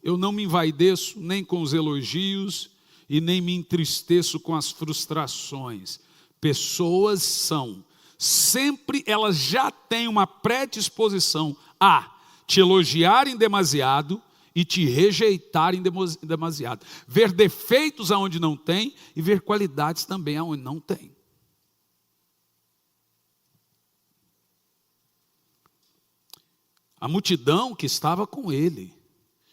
Eu não me envaideço nem com os elogios, e nem me entristeço com as frustrações. Pessoas sempre elas já têm uma predisposição a te elogiarem demasiado e te rejeitarem demasiado. Ver defeitos aonde não tem e ver qualidades também aonde não tem. A multidão que estava com ele,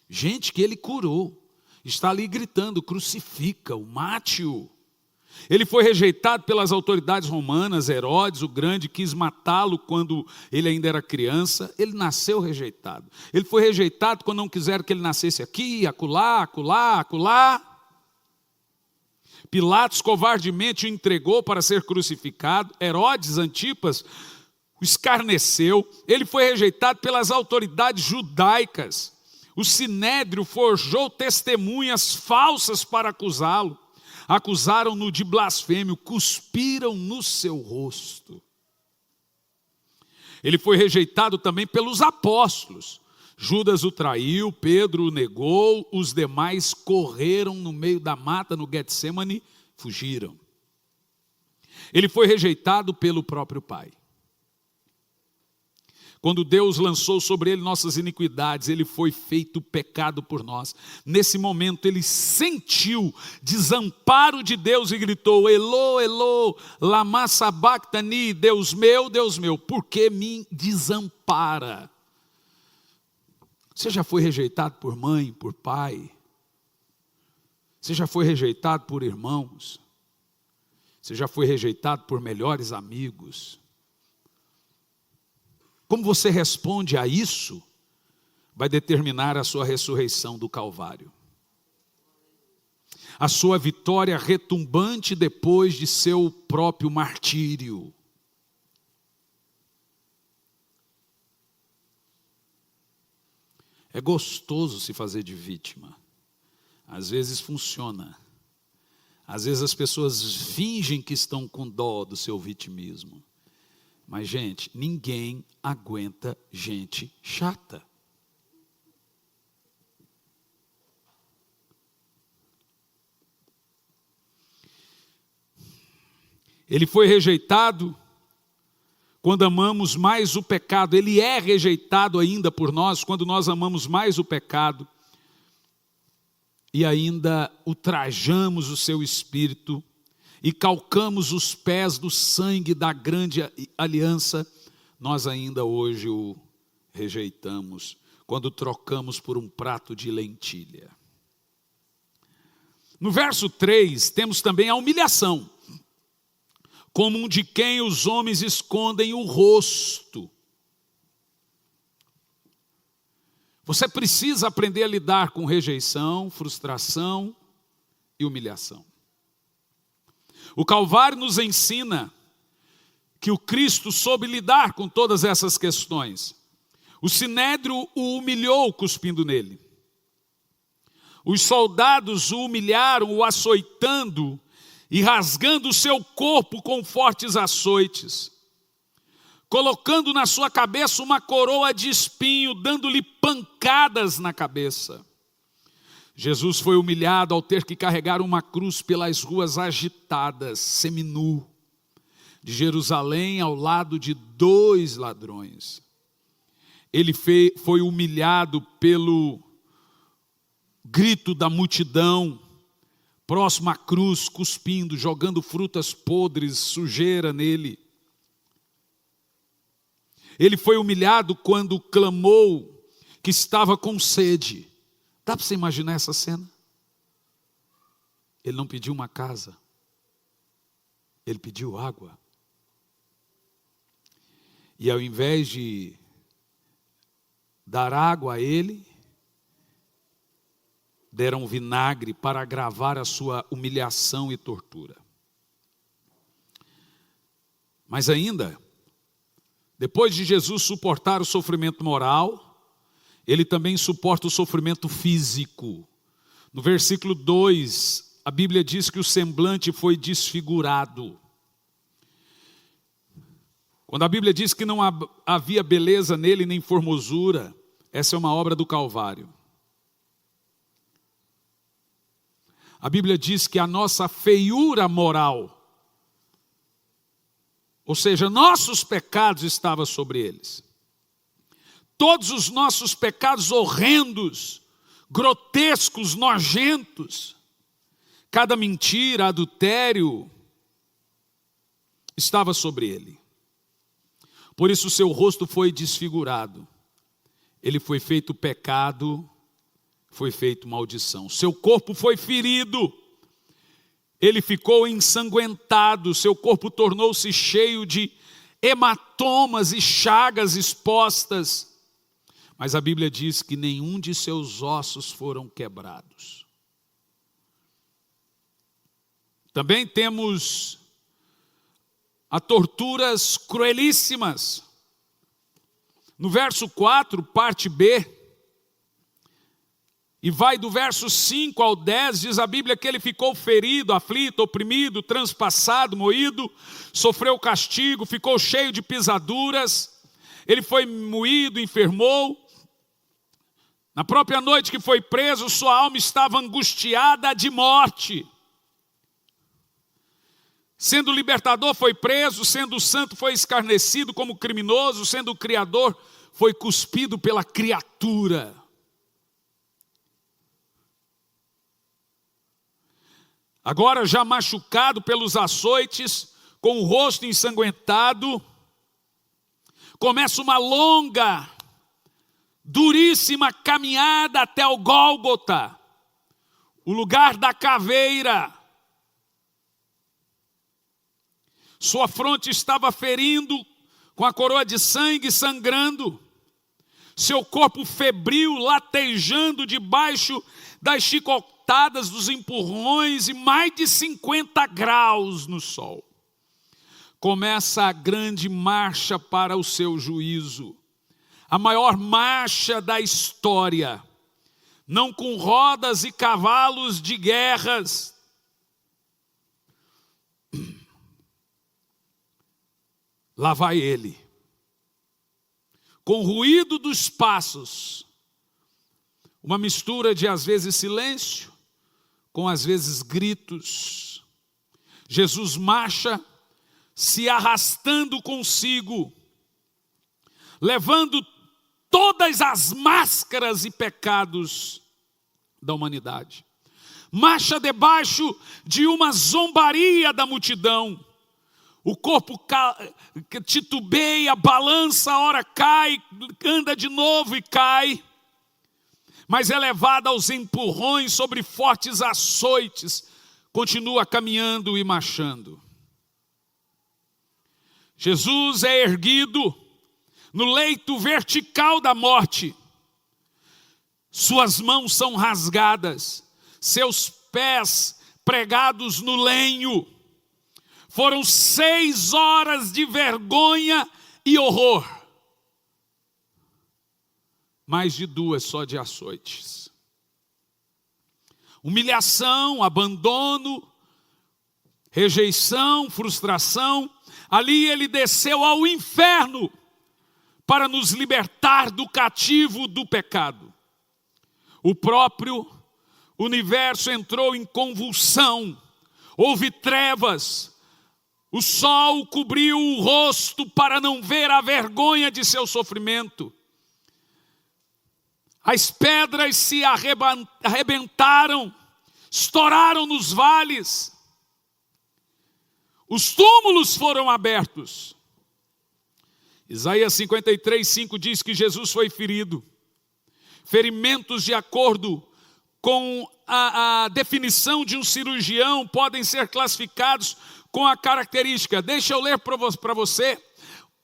gente que ele curou, está ali gritando: crucifica-o, mate-o. Ele foi rejeitado pelas autoridades romanas. Herodes, o grande, quis matá-lo quando ele ainda era criança. Ele nasceu rejeitado. Ele foi rejeitado quando não quiseram que ele nascesse aqui, acolá, acolá, acolá. Pilatos covardemente o entregou para ser crucificado. Herodes Antipas o escarneceu. Ele foi rejeitado pelas autoridades judaicas. O sinédrio forjou testemunhas falsas para acusá-lo. Acusaram-no de blasfêmio, cuspiram no seu rosto. Ele foi rejeitado também pelos apóstolos. Judas o traiu, Pedro o negou, os demais correram no meio da mata no Getsemane, fugiram. Ele foi rejeitado pelo próprio Pai. Quando Deus lançou sobre ele nossas iniquidades, ele foi feito pecado por nós. Nesse momento ele sentiu desamparo de Deus e gritou: Elô, Elô, lama sabachthani, Deus meu, por que me desampara? Você já foi rejeitado por mãe, por pai? Você já foi rejeitado por irmãos? Você já foi rejeitado por melhores amigos? Como você responde a isso, vai determinar a sua ressurreição do Calvário. A sua vitória retumbante depois de seu próprio martírio. É gostoso se fazer de vítima. Às vezes funciona. Às vezes as pessoas fingem que estão com dó do seu vitimismo. Mas, gente, ninguém aguenta gente chata. Ele foi rejeitado quando amamos mais o pecado. Ele é rejeitado ainda por nós quando nós amamos mais o pecado e ainda ultrajamos o seu espírito e calcamos os pés do sangue da grande aliança. Nós ainda hoje o rejeitamos quando trocamos por um prato de lentilha. No verso 3 temos também a humilhação, como um de quem os homens escondem o rosto. Você precisa aprender a lidar com rejeição, frustração e humilhação. O Calvário nos ensina que o Cristo soube lidar com todas essas questões. O sinédrio o humilhou cuspindo nele. Os soldados o humilharam, o açoitando e rasgando o seu corpo com fortes açoites, colocando na sua cabeça uma coroa de espinho, dando-lhe pancadas na cabeça. Jesus foi humilhado ao ter que carregar uma cruz pelas ruas agitadas, seminu, de Jerusalém ao lado de 2 ladrões. Ele foi humilhado pelo grito da multidão, próximo à cruz, cuspindo, jogando frutas podres, sujeira nele. Ele foi humilhado quando clamou que estava com sede. Dá para você imaginar essa cena? Ele não pediu uma casa, ele pediu água. E ao invés de dar água a ele, deram vinagre para agravar a sua humilhação e tortura. Mas ainda, depois de Jesus suportar o sofrimento moral, ele também suporta o sofrimento físico. No versículo 2, a Bíblia diz que o semblante foi desfigurado. Quando a Bíblia diz que não havia beleza nele nem formosura, essa é uma obra do Calvário. A Bíblia diz que a nossa feiura moral, ou seja, nossos pecados estavam sobre eles. Todos os nossos pecados horrendos grotescos, nojentos. Cada mentira, adultério estava sobre ele. Por isso seu rosto foi desfigurado. Ele foi feito pecado, foi feito maldição. Seu corpo foi ferido. Ele ficou ensanguentado. Seu corpo tornou-se cheio de hematomas e chagas expostas. Mas a Bíblia diz que nenhum de seus ossos foram quebrados. Também temos a torturas cruelíssimas. No verso 4, parte B, e vai do verso 5 ao 10, diz a Bíblia que ele ficou ferido, aflito, oprimido, transpassado, moído, sofreu castigo, ficou cheio de pisaduras, ele foi moído, enfermou. Na própria noite que foi preso, sua alma estava angustiada de morte. Sendo libertador foi preso, sendo santo foi escarnecido como criminoso, sendo o criador foi cuspido pela criatura. Agora já machucado pelos açoites, com o rosto ensanguentado, começa uma longa, duríssima caminhada até o Gólgota, o lugar da caveira. Sua fronte estava ferindo, com a coroa de sangue sangrando. Seu corpo febril, latejando debaixo das chicotadas, dos empurrões e mais de 50 graus no sol. Começa a grande marcha para o seu juízo. A maior marcha da história. Não com rodas e cavalos de guerras. Lá vai ele, com o ruído dos passos, uma mistura de às vezes silêncio, com às vezes gritos. Jesus marcha, se arrastando consigo, levando todas as máscaras e pecados da humanidade. Marcha debaixo de uma zombaria da multidão. O corpo titubeia, balança, ora cai, anda de novo e cai. Mas é levado aos empurrões sobre fortes açoites, continua caminhando e marchando. Jesus é erguido no leito vertical da morte. Suas mãos são rasgadas, seus pés pregados no lenho. Foram 6 horas de vergonha e horror. Mais de 2 só de açoites. Humilhação, abandono, rejeição, frustração. Ali ele desceu ao inferno para nos libertar do cativo do pecado. O próprio universo entrou em convulsão. Houve trevas. O sol cobriu o rosto para não ver a vergonha de seu sofrimento. As pedras se arrebentaram, estouraram nos vales. Os túmulos foram abertos. Isaías 53:5 diz que Jesus foi ferido. Ferimentos de acordo com a definição de um cirurgião podem ser classificados com a característica. Deixa eu ler para você.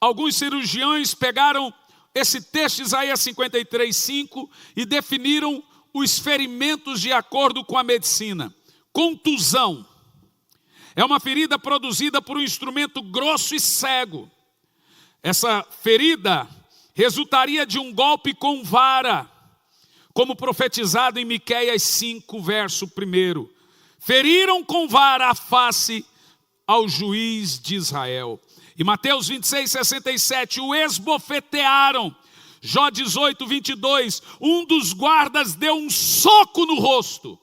Alguns cirurgiões pegaram esse texto, Isaías 53:5, e definiram os ferimentos de acordo com a medicina. Contusão. É uma ferida produzida por um instrumento grosso e cego. Essa ferida resultaria de um golpe com vara, como profetizado em Miqueias 5, verso 1. Feriram com vara a face ao juiz de Israel. E Mateus 26:67, o esbofetearam. Jó 18:22, um dos guardas deu um soco no rosto.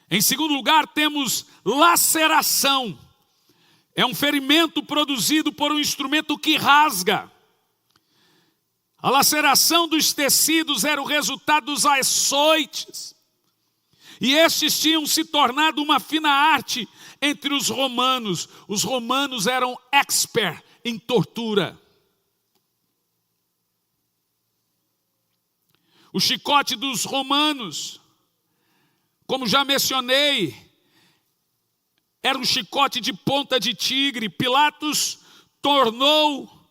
Em segundo lugar, temos laceração. É um ferimento produzido por um instrumento que rasga. A laceração dos tecidos era o resultado dos açoites. E estes tinham se tornado uma fina arte entre os romanos. Os romanos eram expert em tortura. O chicote dos romanos, como já mencionei, era um chicote de ponta de tigre. Pilatos tornou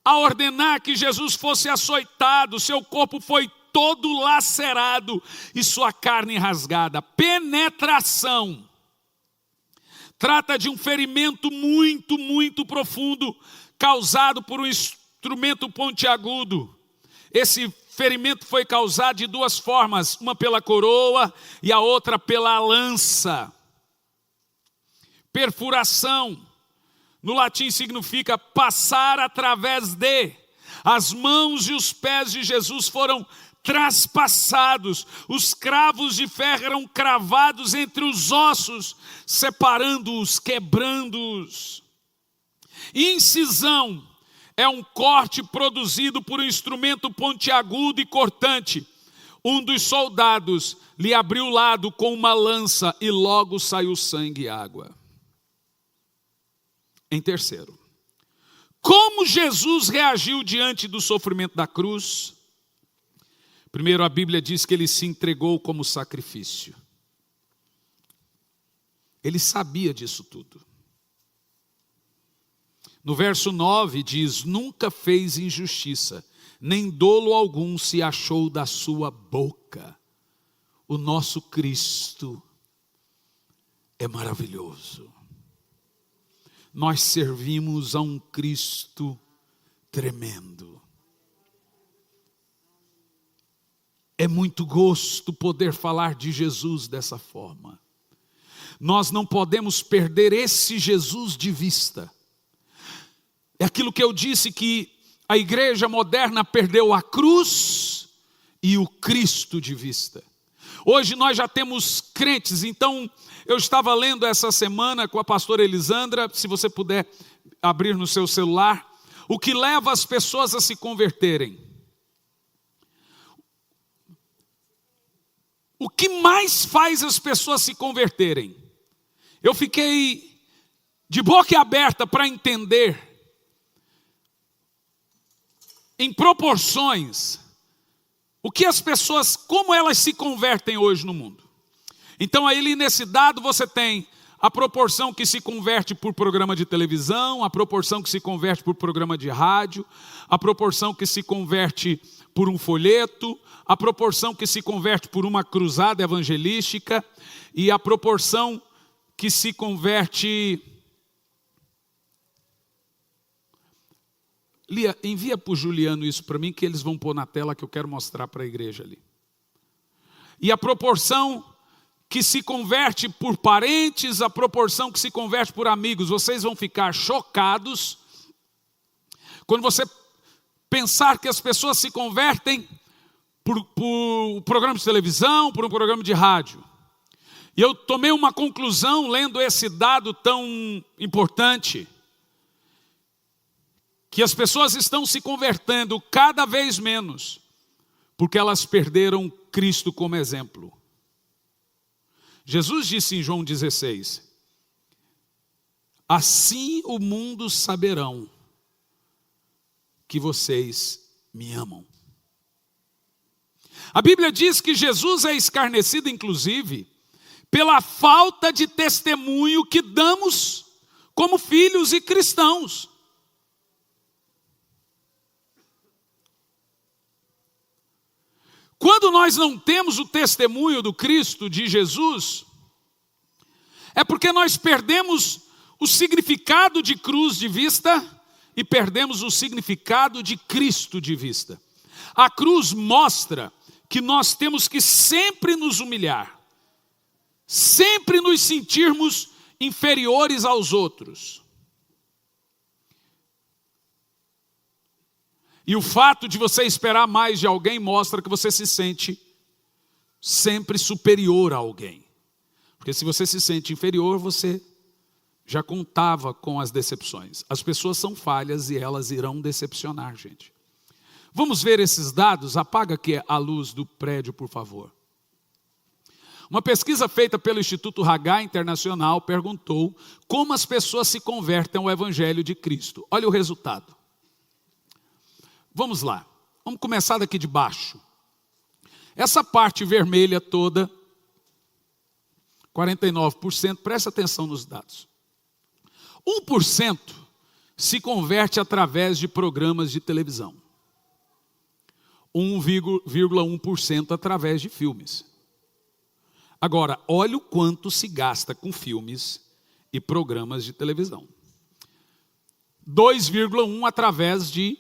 a ordenar que Jesus fosse açoitado. Seu corpo foi todo lacerado e sua carne rasgada. Penetração. Trata de um ferimento muito, muito profundo, causado por um instrumento pontiagudo. Esse ferimento foi causado de duas formas, uma pela coroa e a outra pela lança. Perfuração, no latim significa passar através de. As mãos e os pés de Jesus foram traspassados, os cravos de ferro eram cravados entre os ossos, separando-os, quebrando-os. Incisão é um corte produzido por um instrumento pontiagudo e cortante. Um dos soldados lhe abriu o lado com uma lança e logo saiu sangue e água. Em terceiro, como Jesus reagiu diante do sofrimento da cruz? Primeiro, a Bíblia diz que ele se entregou como sacrifício. Ele sabia disso tudo. No verso 9 diz, nunca fez injustiça, nem dolo algum se achou da sua boca. O nosso Cristo é maravilhoso. Nós servimos a um Cristo tremendo. É muito gosto poder falar de Jesus dessa forma. Nós não podemos perder esse Jesus de vista. É aquilo que eu disse, que a igreja moderna perdeu a cruz e o Cristo de vista. Hoje nós já temos crentes, então eu estava lendo essa semana com a pastora Elisandra, se você puder abrir no seu celular, o que leva as pessoas a se converterem. O que mais faz as pessoas se converterem? Eu fiquei de boca aberta para entender, em proporções, o que as pessoas, como elas se convertem hoje no mundo. Então aí nesse dado você tem a proporção que se converte por programa de televisão, a proporção que se converte por programa de rádio, a proporção que se converte por um folheto, a proporção que se converte por uma cruzada evangelística e a proporção que se converte... Lia, envia para o Juliano isso para mim, que eles vão pôr na tela, que eu quero mostrar para a igreja ali. E a proporção que se converte por parentes, a proporção que se converte por amigos. Vocês vão ficar chocados quando você pensar que as pessoas se convertem por um programa de televisão, por um programa de rádio. E eu tomei uma conclusão lendo esse dado tão importante, que as pessoas estão se convertendo cada vez menos, porque elas perderam Cristo como exemplo. Jesus disse em João 16, assim o mundo saberão que vocês me amam. A Bíblia diz que Jesus é escarnecido, inclusive, pela falta de testemunho que damos como filhos e cristãos. Quando nós não temos o testemunho do Cristo, de Jesus, é porque nós perdemos o significado de cruz de vista e perdemos o significado de Cristo de vista. A cruz mostra que nós temos que sempre nos humilhar, sempre nos sentirmos inferiores aos outros. E o fato de você esperar mais de alguém mostra que você se sente sempre superior a alguém. Porque se você se sente inferior, você já contava com as decepções. As pessoas são falhas e elas irão decepcionar, gente. Vamos ver esses dados? Apaga aqui a luz do prédio, por favor. Uma pesquisa feita pelo Instituto Hagai Internacional perguntou como as pessoas se convertem ao Evangelho de Cristo. Olha o resultado. Vamos lá. Vamos começar daqui de baixo. Essa parte vermelha toda, 49%, presta atenção nos dados. 1% se converte através de programas de televisão. 1,1% através de filmes. Agora, olha o quanto se gasta com filmes e programas de televisão. 2,1% através de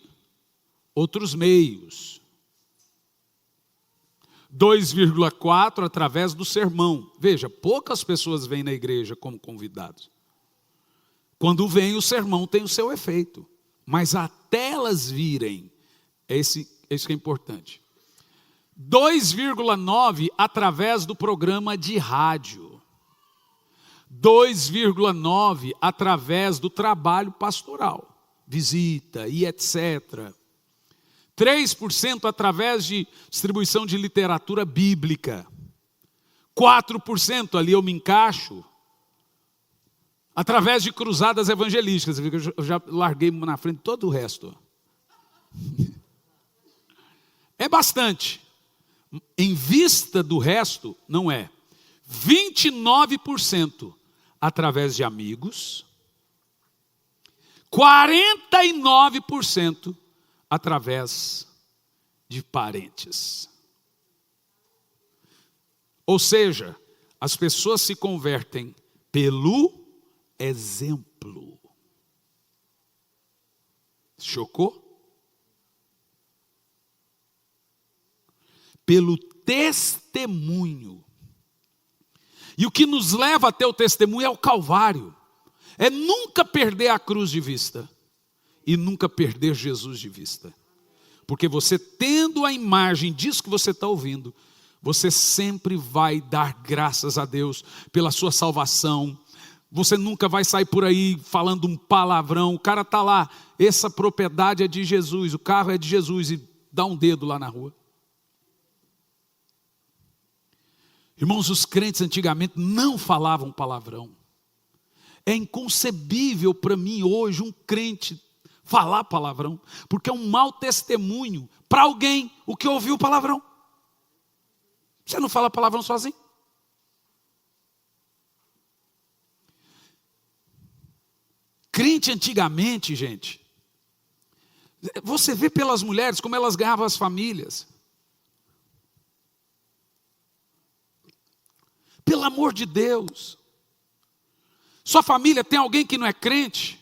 outros meios. 2,4% através do sermão. Veja, poucas pessoas vêm na igreja como convidados. Quando vem, o sermão tem o seu efeito. Mas até elas virem, esse que é importante. 2,9% através do programa de rádio. 2,9% através do trabalho pastoral. Visita e etc. 3% através de distribuição de literatura bíblica. 4% ali eu me encaixo. Através de cruzadas evangelísticas. Eu já larguei na frente todo o resto. É bastante. Em vista do resto, não é. 29% através de amigos. 49% através de parentes. Ou seja, as pessoas se convertem pelo exemplo. Chocou? Pelo testemunho. E o que nos leva até o testemunho é o Calvário. É nunca perder a cruz de vista. E nunca perder Jesus de vista. Porque você tendo a imagem disso que você está ouvindo, você sempre vai dar graças a Deus pela sua salvação. Você nunca vai sair por aí falando um palavrão. O cara está lá, essa propriedade é de Jesus, o carro é de Jesus, e dá um dedo lá na rua. Irmãos, os crentes antigamente não falavam palavrão. É inconcebível para mim hoje um crente falar palavrão, porque é um mau testemunho para alguém o que ouviu palavrão. Você não fala palavrão sozinho? Crente antigamente, gente, você vê pelas mulheres como elas ganhavam as famílias. Pelo amor de Deus. Sua família tem alguém que não é crente?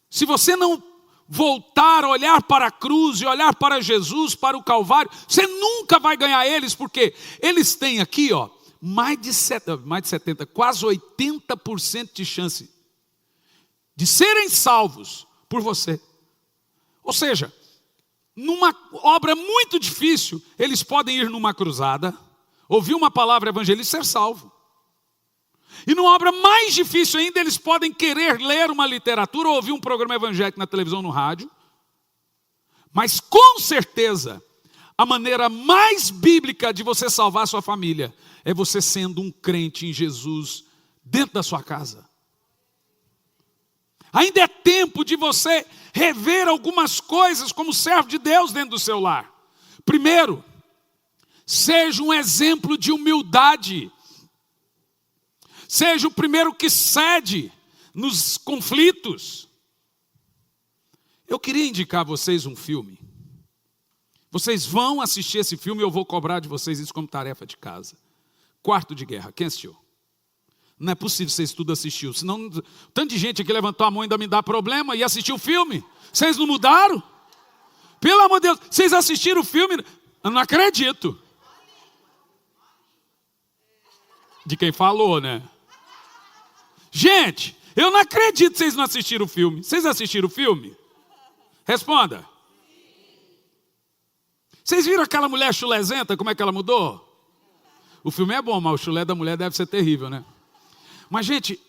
Se você não voltar a olhar para a cruz e olhar para Jesus, para o Calvário, você nunca vai ganhar eles, porque eles têm aqui, mais de 70, quase 80% de chance de serem salvos por você. Ou seja, numa obra muito difícil, eles podem ir numa cruzada, ouvir uma palavra evangelista e ser salvo. E numa obra mais difícil ainda, eles podem querer ler uma literatura ou ouvir um programa evangélico na televisão, no rádio. Mas com certeza, a maneira mais bíblica de você salvar a sua família é você sendo um crente em Jesus dentro da sua casa. Ainda é tempo de você rever algumas coisas como servo de Deus dentro do seu lar. Primeiro, seja um exemplo de humildade. Seja o primeiro que cede nos conflitos. Eu queria indicar a vocês um filme. Vocês vão assistir esse filme e eu vou cobrar de vocês isso como tarefa de casa. Quarto de Guerra. Quem assistiu? Não é possível que vocês tudo assistiu. Senão, tanto de gente aqui levantou a mão e ainda me dá problema e assistiu o filme. Vocês não mudaram? Pelo amor de Deus, vocês assistiram o filme? Eu não acredito. De quem falou, né? Gente, eu não acredito que vocês não assistiram o filme. Vocês assistiram o filme? Responda. Vocês viram aquela mulher chulezenta, como é que ela mudou? O filme é bom, mas o chulé da mulher deve ser terrível, né? Mas, gente,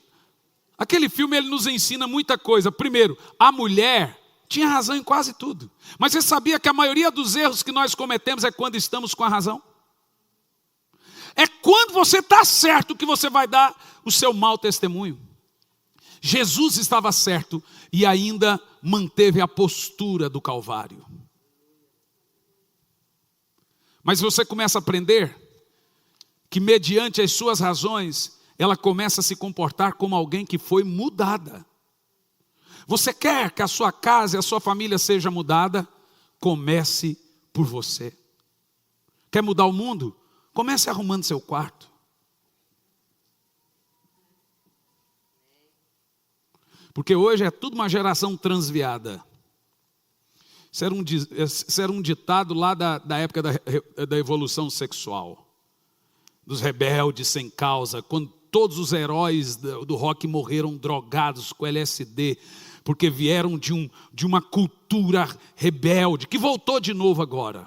aquele filme ele nos ensina muita coisa. Primeiro, a mulher tinha razão em quase tudo. Mas você sabia que a maioria dos erros que nós cometemos é quando estamos com a razão? É quando você está certo que você vai dar o seu mau testemunho. Jesus estava certo e ainda manteve a postura do Calvário. Mas você começa a aprender que mediante as suas razões, ela começa a se comportar como alguém que foi mudada. Você quer que a sua casa e a sua família seja mudada? Comece por você. Quer mudar o mundo? Comece arrumando seu quarto. Porque hoje é tudo uma geração transviada. Isso era um ditado lá da época da evolução sexual. Dos rebeldes sem causa, quando todos os heróis do rock morreram drogados com LSD, porque vieram de uma cultura rebelde, que voltou de novo agora.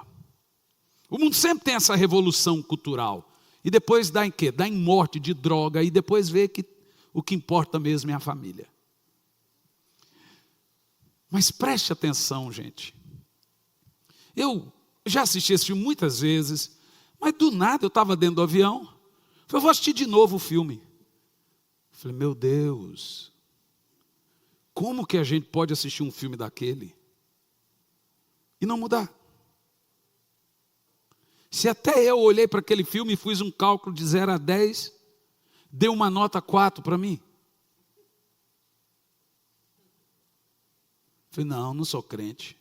O mundo sempre tem essa revolução cultural. E depois dá em quê? Dá em morte de droga, e depois vê que o que importa mesmo é a família. Mas preste atenção, gente. Eu já assisti esse filme muitas vezes, mas do nada eu estava dentro do avião. Falei, eu vou assistir de novo o filme. Falei, meu Deus, como que a gente pode assistir um filme daquele e não mudar? Se até eu olhei para aquele filme e fiz um cálculo de 0 a 10, deu uma nota 4 para mim. Falei, não sou crente.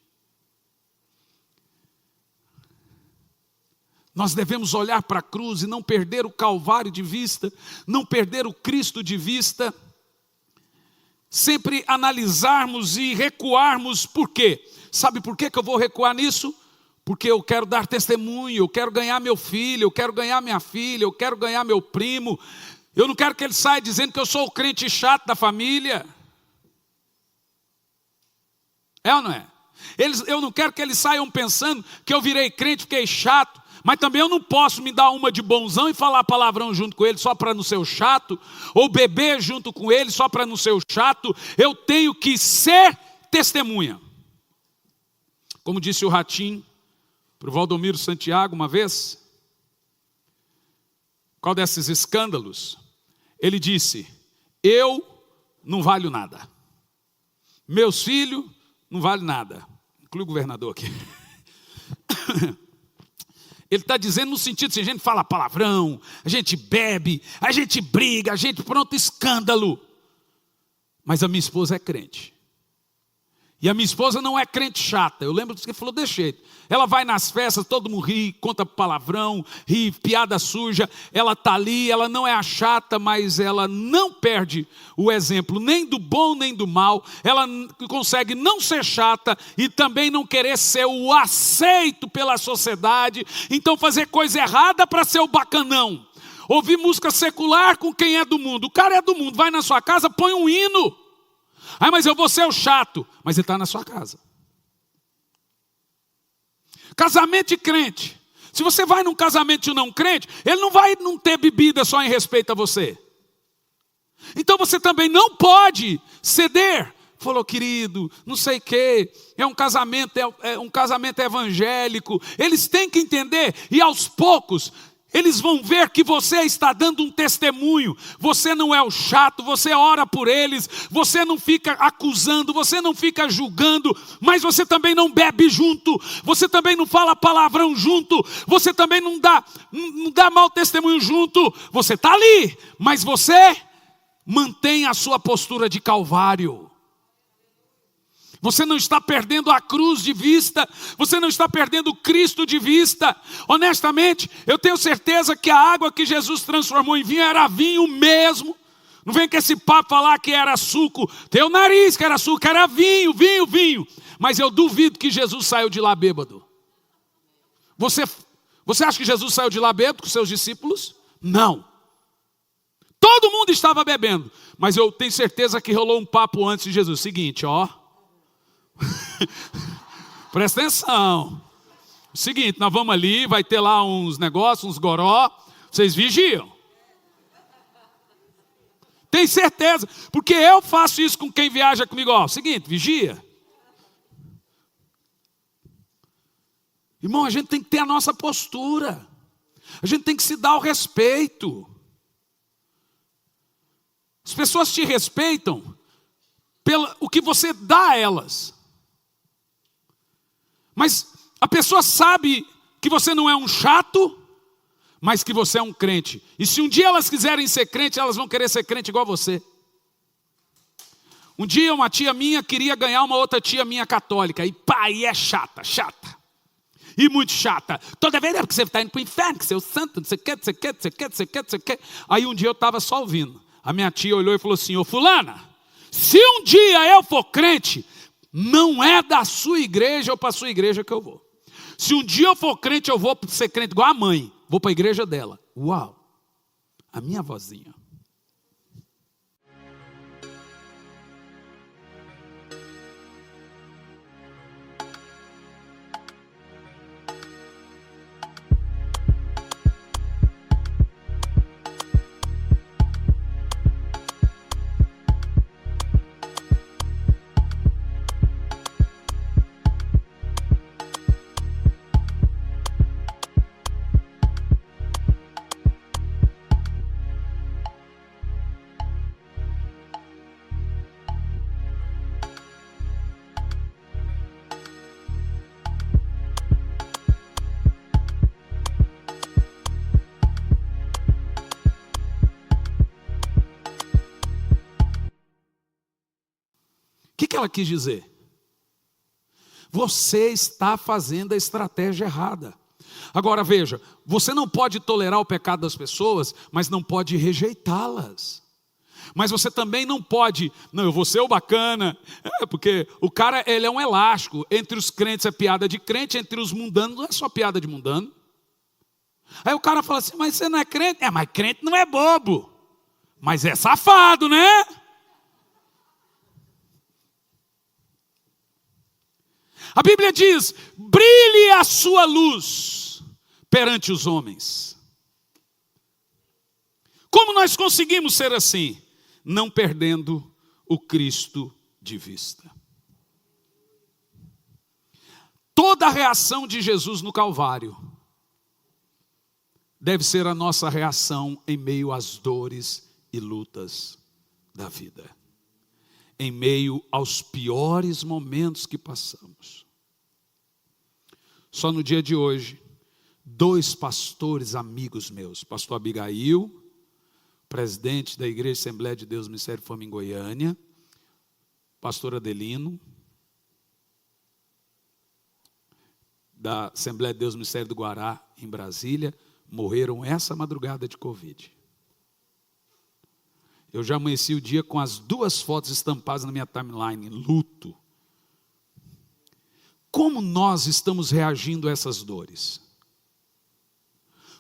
Nós devemos olhar para a cruz e não perder o Calvário de vista, não perder o Cristo de vista, sempre analisarmos e recuarmos. Por quê? Sabe por que eu vou recuar nisso? Porque eu quero dar testemunho, eu quero ganhar meu filho, eu quero ganhar minha filha, eu quero ganhar meu primo. Eu não quero que ele saia dizendo que eu sou o crente chato da família. É ou não é? Eu não quero que eles saiam pensando que eu virei crente, fiquei chato. Mas também eu não posso me dar uma de bonzão e falar palavrão junto com ele só para não ser o chato, ou beber junto com ele só para não ser o chato. Eu tenho que ser testemunha. Como disse o Ratinho para o Valdomiro Santiago uma vez, qual desses escândalos? Ele disse, eu não valho nada. Meus filhos não valem nada. Inclui o governador aqui. Ele está dizendo no sentido assim, a gente fala palavrão, a gente bebe, a gente briga, a gente pronto, escândalo. Mas a minha esposa é crente. E a minha esposa não é crente chata. Eu lembro que ele falou desse jeito. Ela vai nas festas, todo mundo ri, conta palavrão, ri, piada suja. Ela está ali, ela não é a chata, mas ela não perde o exemplo, nem do bom, nem do mal. Ela consegue não ser chata e também não querer ser o aceito pela sociedade. Então fazer coisa errada para ser o bacanão. Ouvir música secular com quem é do mundo. O cara é do mundo, vai na sua casa, põe um hino. Ah, mas eu vou ser o chato. Mas ele está na sua casa. Casamento de crente. Se você vai num casamento de não crente, ele não vai não ter bebida só em respeito a você. Então você também não pode ceder. Falou, querido, não sei o quê, é um casamento evangélico. Eles têm que entender e aos poucos eles vão ver que você está dando um testemunho. Você não é o chato, você ora por eles, você não fica acusando, você não fica julgando, mas você também não bebe junto, você também não fala palavrão junto, você também não dá mau testemunho junto. Você está ali, mas você mantém a sua postura de Calvário. Você não está perdendo a cruz de vista, você não está perdendo o Cristo de vista. Honestamente, eu tenho certeza que a água que Jesus transformou em vinho era vinho mesmo. Não vem com esse papo falar que era suco, teu nariz que era suco, era vinho. Mas eu duvido que Jesus saiu de lá bêbado. Você acha que Jesus saiu de lá bêbado com seus discípulos? Não. Todo mundo estava bebendo, mas eu tenho certeza que rolou um papo antes de Jesus. Seguinte, ó. Presta atenção. Seguinte, nós vamos ali, vai ter lá uns negócios, uns goró. Vocês vigiam. Tem certeza, porque eu faço isso com quem viaja comigo. Ó, seguinte, vigia. Irmão, a gente tem que ter a nossa postura. A gente tem que se dar o respeito. As pessoas te respeitam pelo o que você dá a elas. Mas a pessoa sabe que você não é um chato, mas que você é um crente. E se um dia elas quiserem ser crente, elas vão querer ser crente igual a você. Um dia uma tia minha queria ganhar uma outra tia minha católica. E pai, é chata. E muito chata. Toda vez é porque você está indo para o inferno, que você é o santo, não sei o que, não sei o que, não sei o que, não sei o que, não sei o que. Aí um dia eu estava só ouvindo. A minha tia olhou e falou assim: ô fulana, se um dia eu for crente, não é da sua igreja ou para a sua igreja que eu vou. Se um dia eu for crente, eu vou ser crente igual a mãe. Vou para a igreja dela. Uau, a minha vozinha. O que ela quis dizer? Você está fazendo a estratégia errada. Agora veja, você não pode tolerar o pecado das pessoas, mas não pode rejeitá-las. Mas você também não pode, não, eu vou ser o bacana, porque o cara, ele é um elástico. Entre os crentes é piada de crente, entre os mundanos não é só piada de mundano. Aí o cara fala assim: mas você não é crente? É, mas crente não é bobo, mas é safado, né? A Bíblia diz: brilhe a sua luz perante os homens. Como nós conseguimos ser assim? Não perdendo o Cristo de vista. Toda a reação de Jesus no Calvário deve ser a nossa reação em meio às dores e lutas da vida. Em meio aos piores momentos que passamos. Só no dia de hoje, 2 pastores amigos meus, pastor Abigail, presidente da Igreja Assembleia de Deus Ministério Fama em Goiânia, pastor Adelino, da Assembleia de Deus Ministério do Guará, em Brasília, morreram essa madrugada de Covid. Eu já amanheci o dia com as 2 fotos estampadas na minha timeline, luto. Como nós estamos reagindo a essas dores?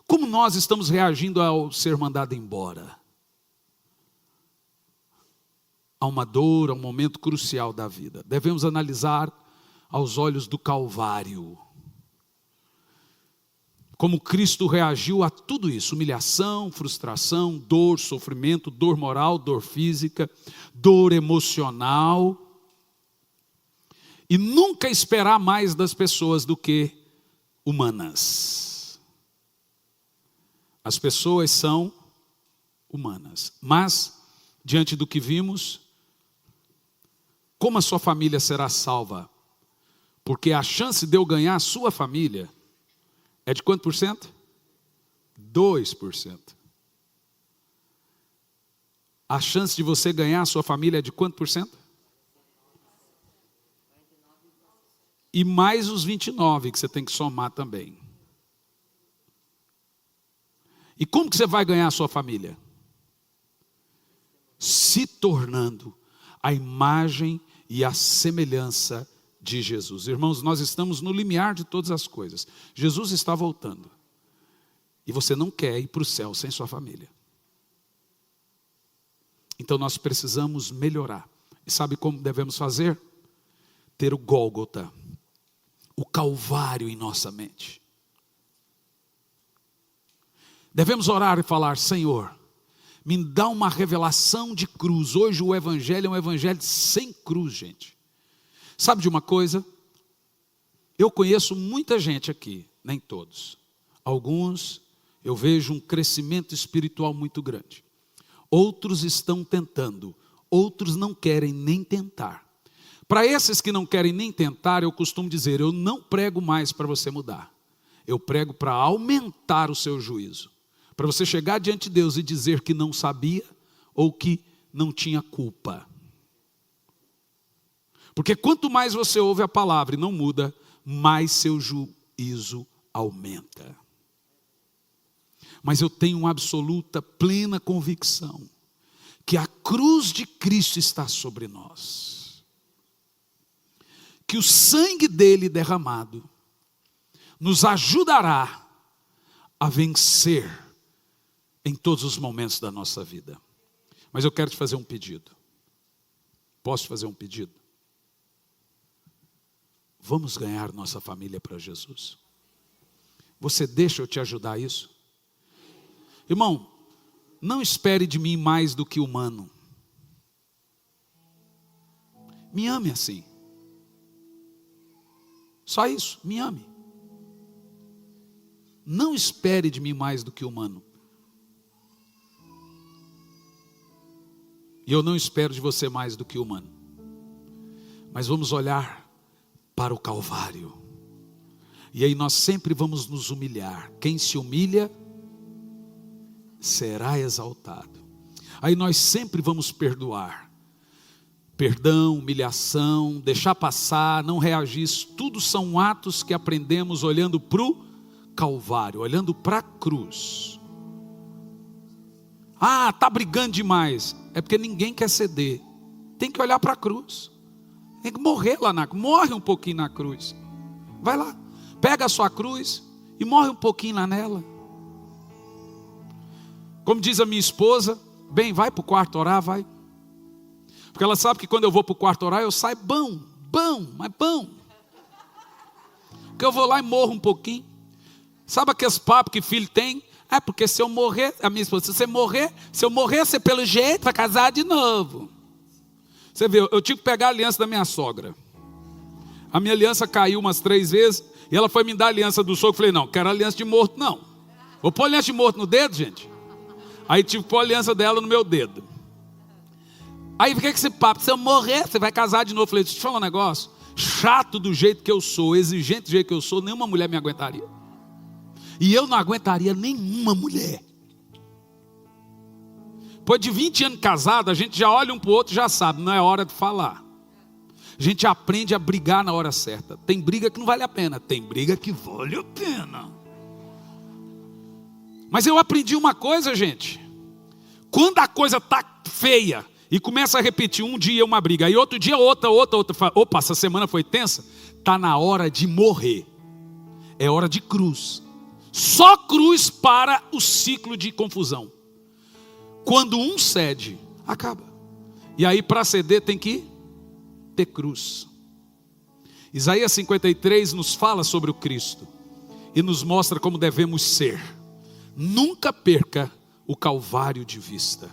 Como nós estamos reagindo ao ser mandado embora? A uma dor, a um momento crucial da vida. Devemos analisar aos olhos do Calvário. Como Cristo reagiu a tudo isso: humilhação, frustração, dor, sofrimento, dor moral, dor física, dor emocional. E nunca esperar mais das pessoas do que humanas. As pessoas são humanas, mas diante do que vimos, como a sua família será salva? Porque a chance de eu ganhar a sua família é de quanto por cento? 2%. A chance de você ganhar a sua família é de quanto por cento? E mais os 29 que você tem que somar também. E como que você vai ganhar a sua família? Se tornando a imagem e a semelhança de Jesus. Irmãos, nós estamos no limiar de todas as coisas. Jesus está voltando. E você não quer ir para o céu sem sua família. Então nós precisamos melhorar. E sabe como devemos fazer? Ter o Gólgota, o Calvário em nossa mente. Devemos orar e falar: Senhor, me dá uma revelação de cruz. Hoje o evangelho é um evangelho sem cruz, gente. Sabe de uma coisa? Eu conheço muita gente aqui, nem todos. Alguns eu vejo um crescimento espiritual muito grande. Outros estão tentando, outros não querem nem tentar. Para esses que não querem nem tentar, eu costumo dizer, eu não prego mais para você mudar. Eu prego para aumentar o seu juízo. Para você chegar diante de Deus e dizer que não sabia ou que não tinha culpa. Porque quanto mais você ouve a palavra e não muda, mais seu juízo aumenta. Mas eu tenho uma absoluta, plena convicção que a cruz de Cristo está sobre nós. Que o sangue dele derramado nos ajudará a vencer em todos os momentos da nossa vida. Mas eu quero te fazer um pedido. Posso te fazer um pedido? Vamos ganhar nossa família para Jesus. Você deixa eu te ajudar a isso? Irmão, não espere de mim mais do que humano. Me ame assim. Só isso, me ame. Não espere de mim mais do que humano. E eu não espero de você mais do que humano. Mas vamos olhar para o Calvário. E aí nós sempre vamos nos humilhar. Quem se humilha será exaltado. Aí nós sempre vamos perdoar. Perdão, humilhação, deixar passar, não reagir, isso tudo são atos que aprendemos olhando para o Calvário, olhando para a cruz. Ah, está brigando demais. É porque ninguém quer ceder. Tem que olhar para a cruz. Tem que morrer lá na cruz. Morre um pouquinho na cruz. Vai lá, pega a sua cruz e morre um pouquinho lá nela. Como diz a minha esposa, bem, vai para o quarto orar, vai. Porque ela sabe que quando eu vou para o quarto orar, eu saio bom, mas bom. Porque eu vou lá e morro um pouquinho. Sabe aqueles papos que filho tem? É porque se eu morrer, a minha esposa, se eu morrer, você pelo jeito vai casar de novo. Você vê, eu tive que pegar a aliança da minha sogra. A minha aliança caiu umas 3 vezes, e ela foi me dar a aliança do sogro. Eu falei, não, quero aliança de morto não. Vou pôr aliança de morto no dedo, gente? Aí tive que pôr a aliança dela no meu dedo. Aí fiquei com esse papo, se eu morrer, você vai casar de novo. Eu falei, deixa eu te falar um negócio. Chato do jeito que eu sou, exigente do jeito que eu sou, nenhuma mulher me aguentaria. E eu não aguentaria nenhuma mulher. Depois de 20 anos casado, a gente já olha um para o outro e já sabe, não é hora de falar. A gente aprende a brigar na hora certa. Tem briga que não vale a pena, tem briga que vale a pena. Mas eu aprendi uma coisa, gente. Quando a coisa está feia e começa a repetir um dia uma briga, e outro dia outra. Opa, essa semana foi tensa. Está na hora de morrer. É hora de cruz. Só cruz para o ciclo de confusão. Quando um cede, acaba. E aí para ceder tem que ter cruz. Isaías 53 nos fala sobre o Cristo. E nos mostra como devemos ser. Nunca perca o Calvário de vista.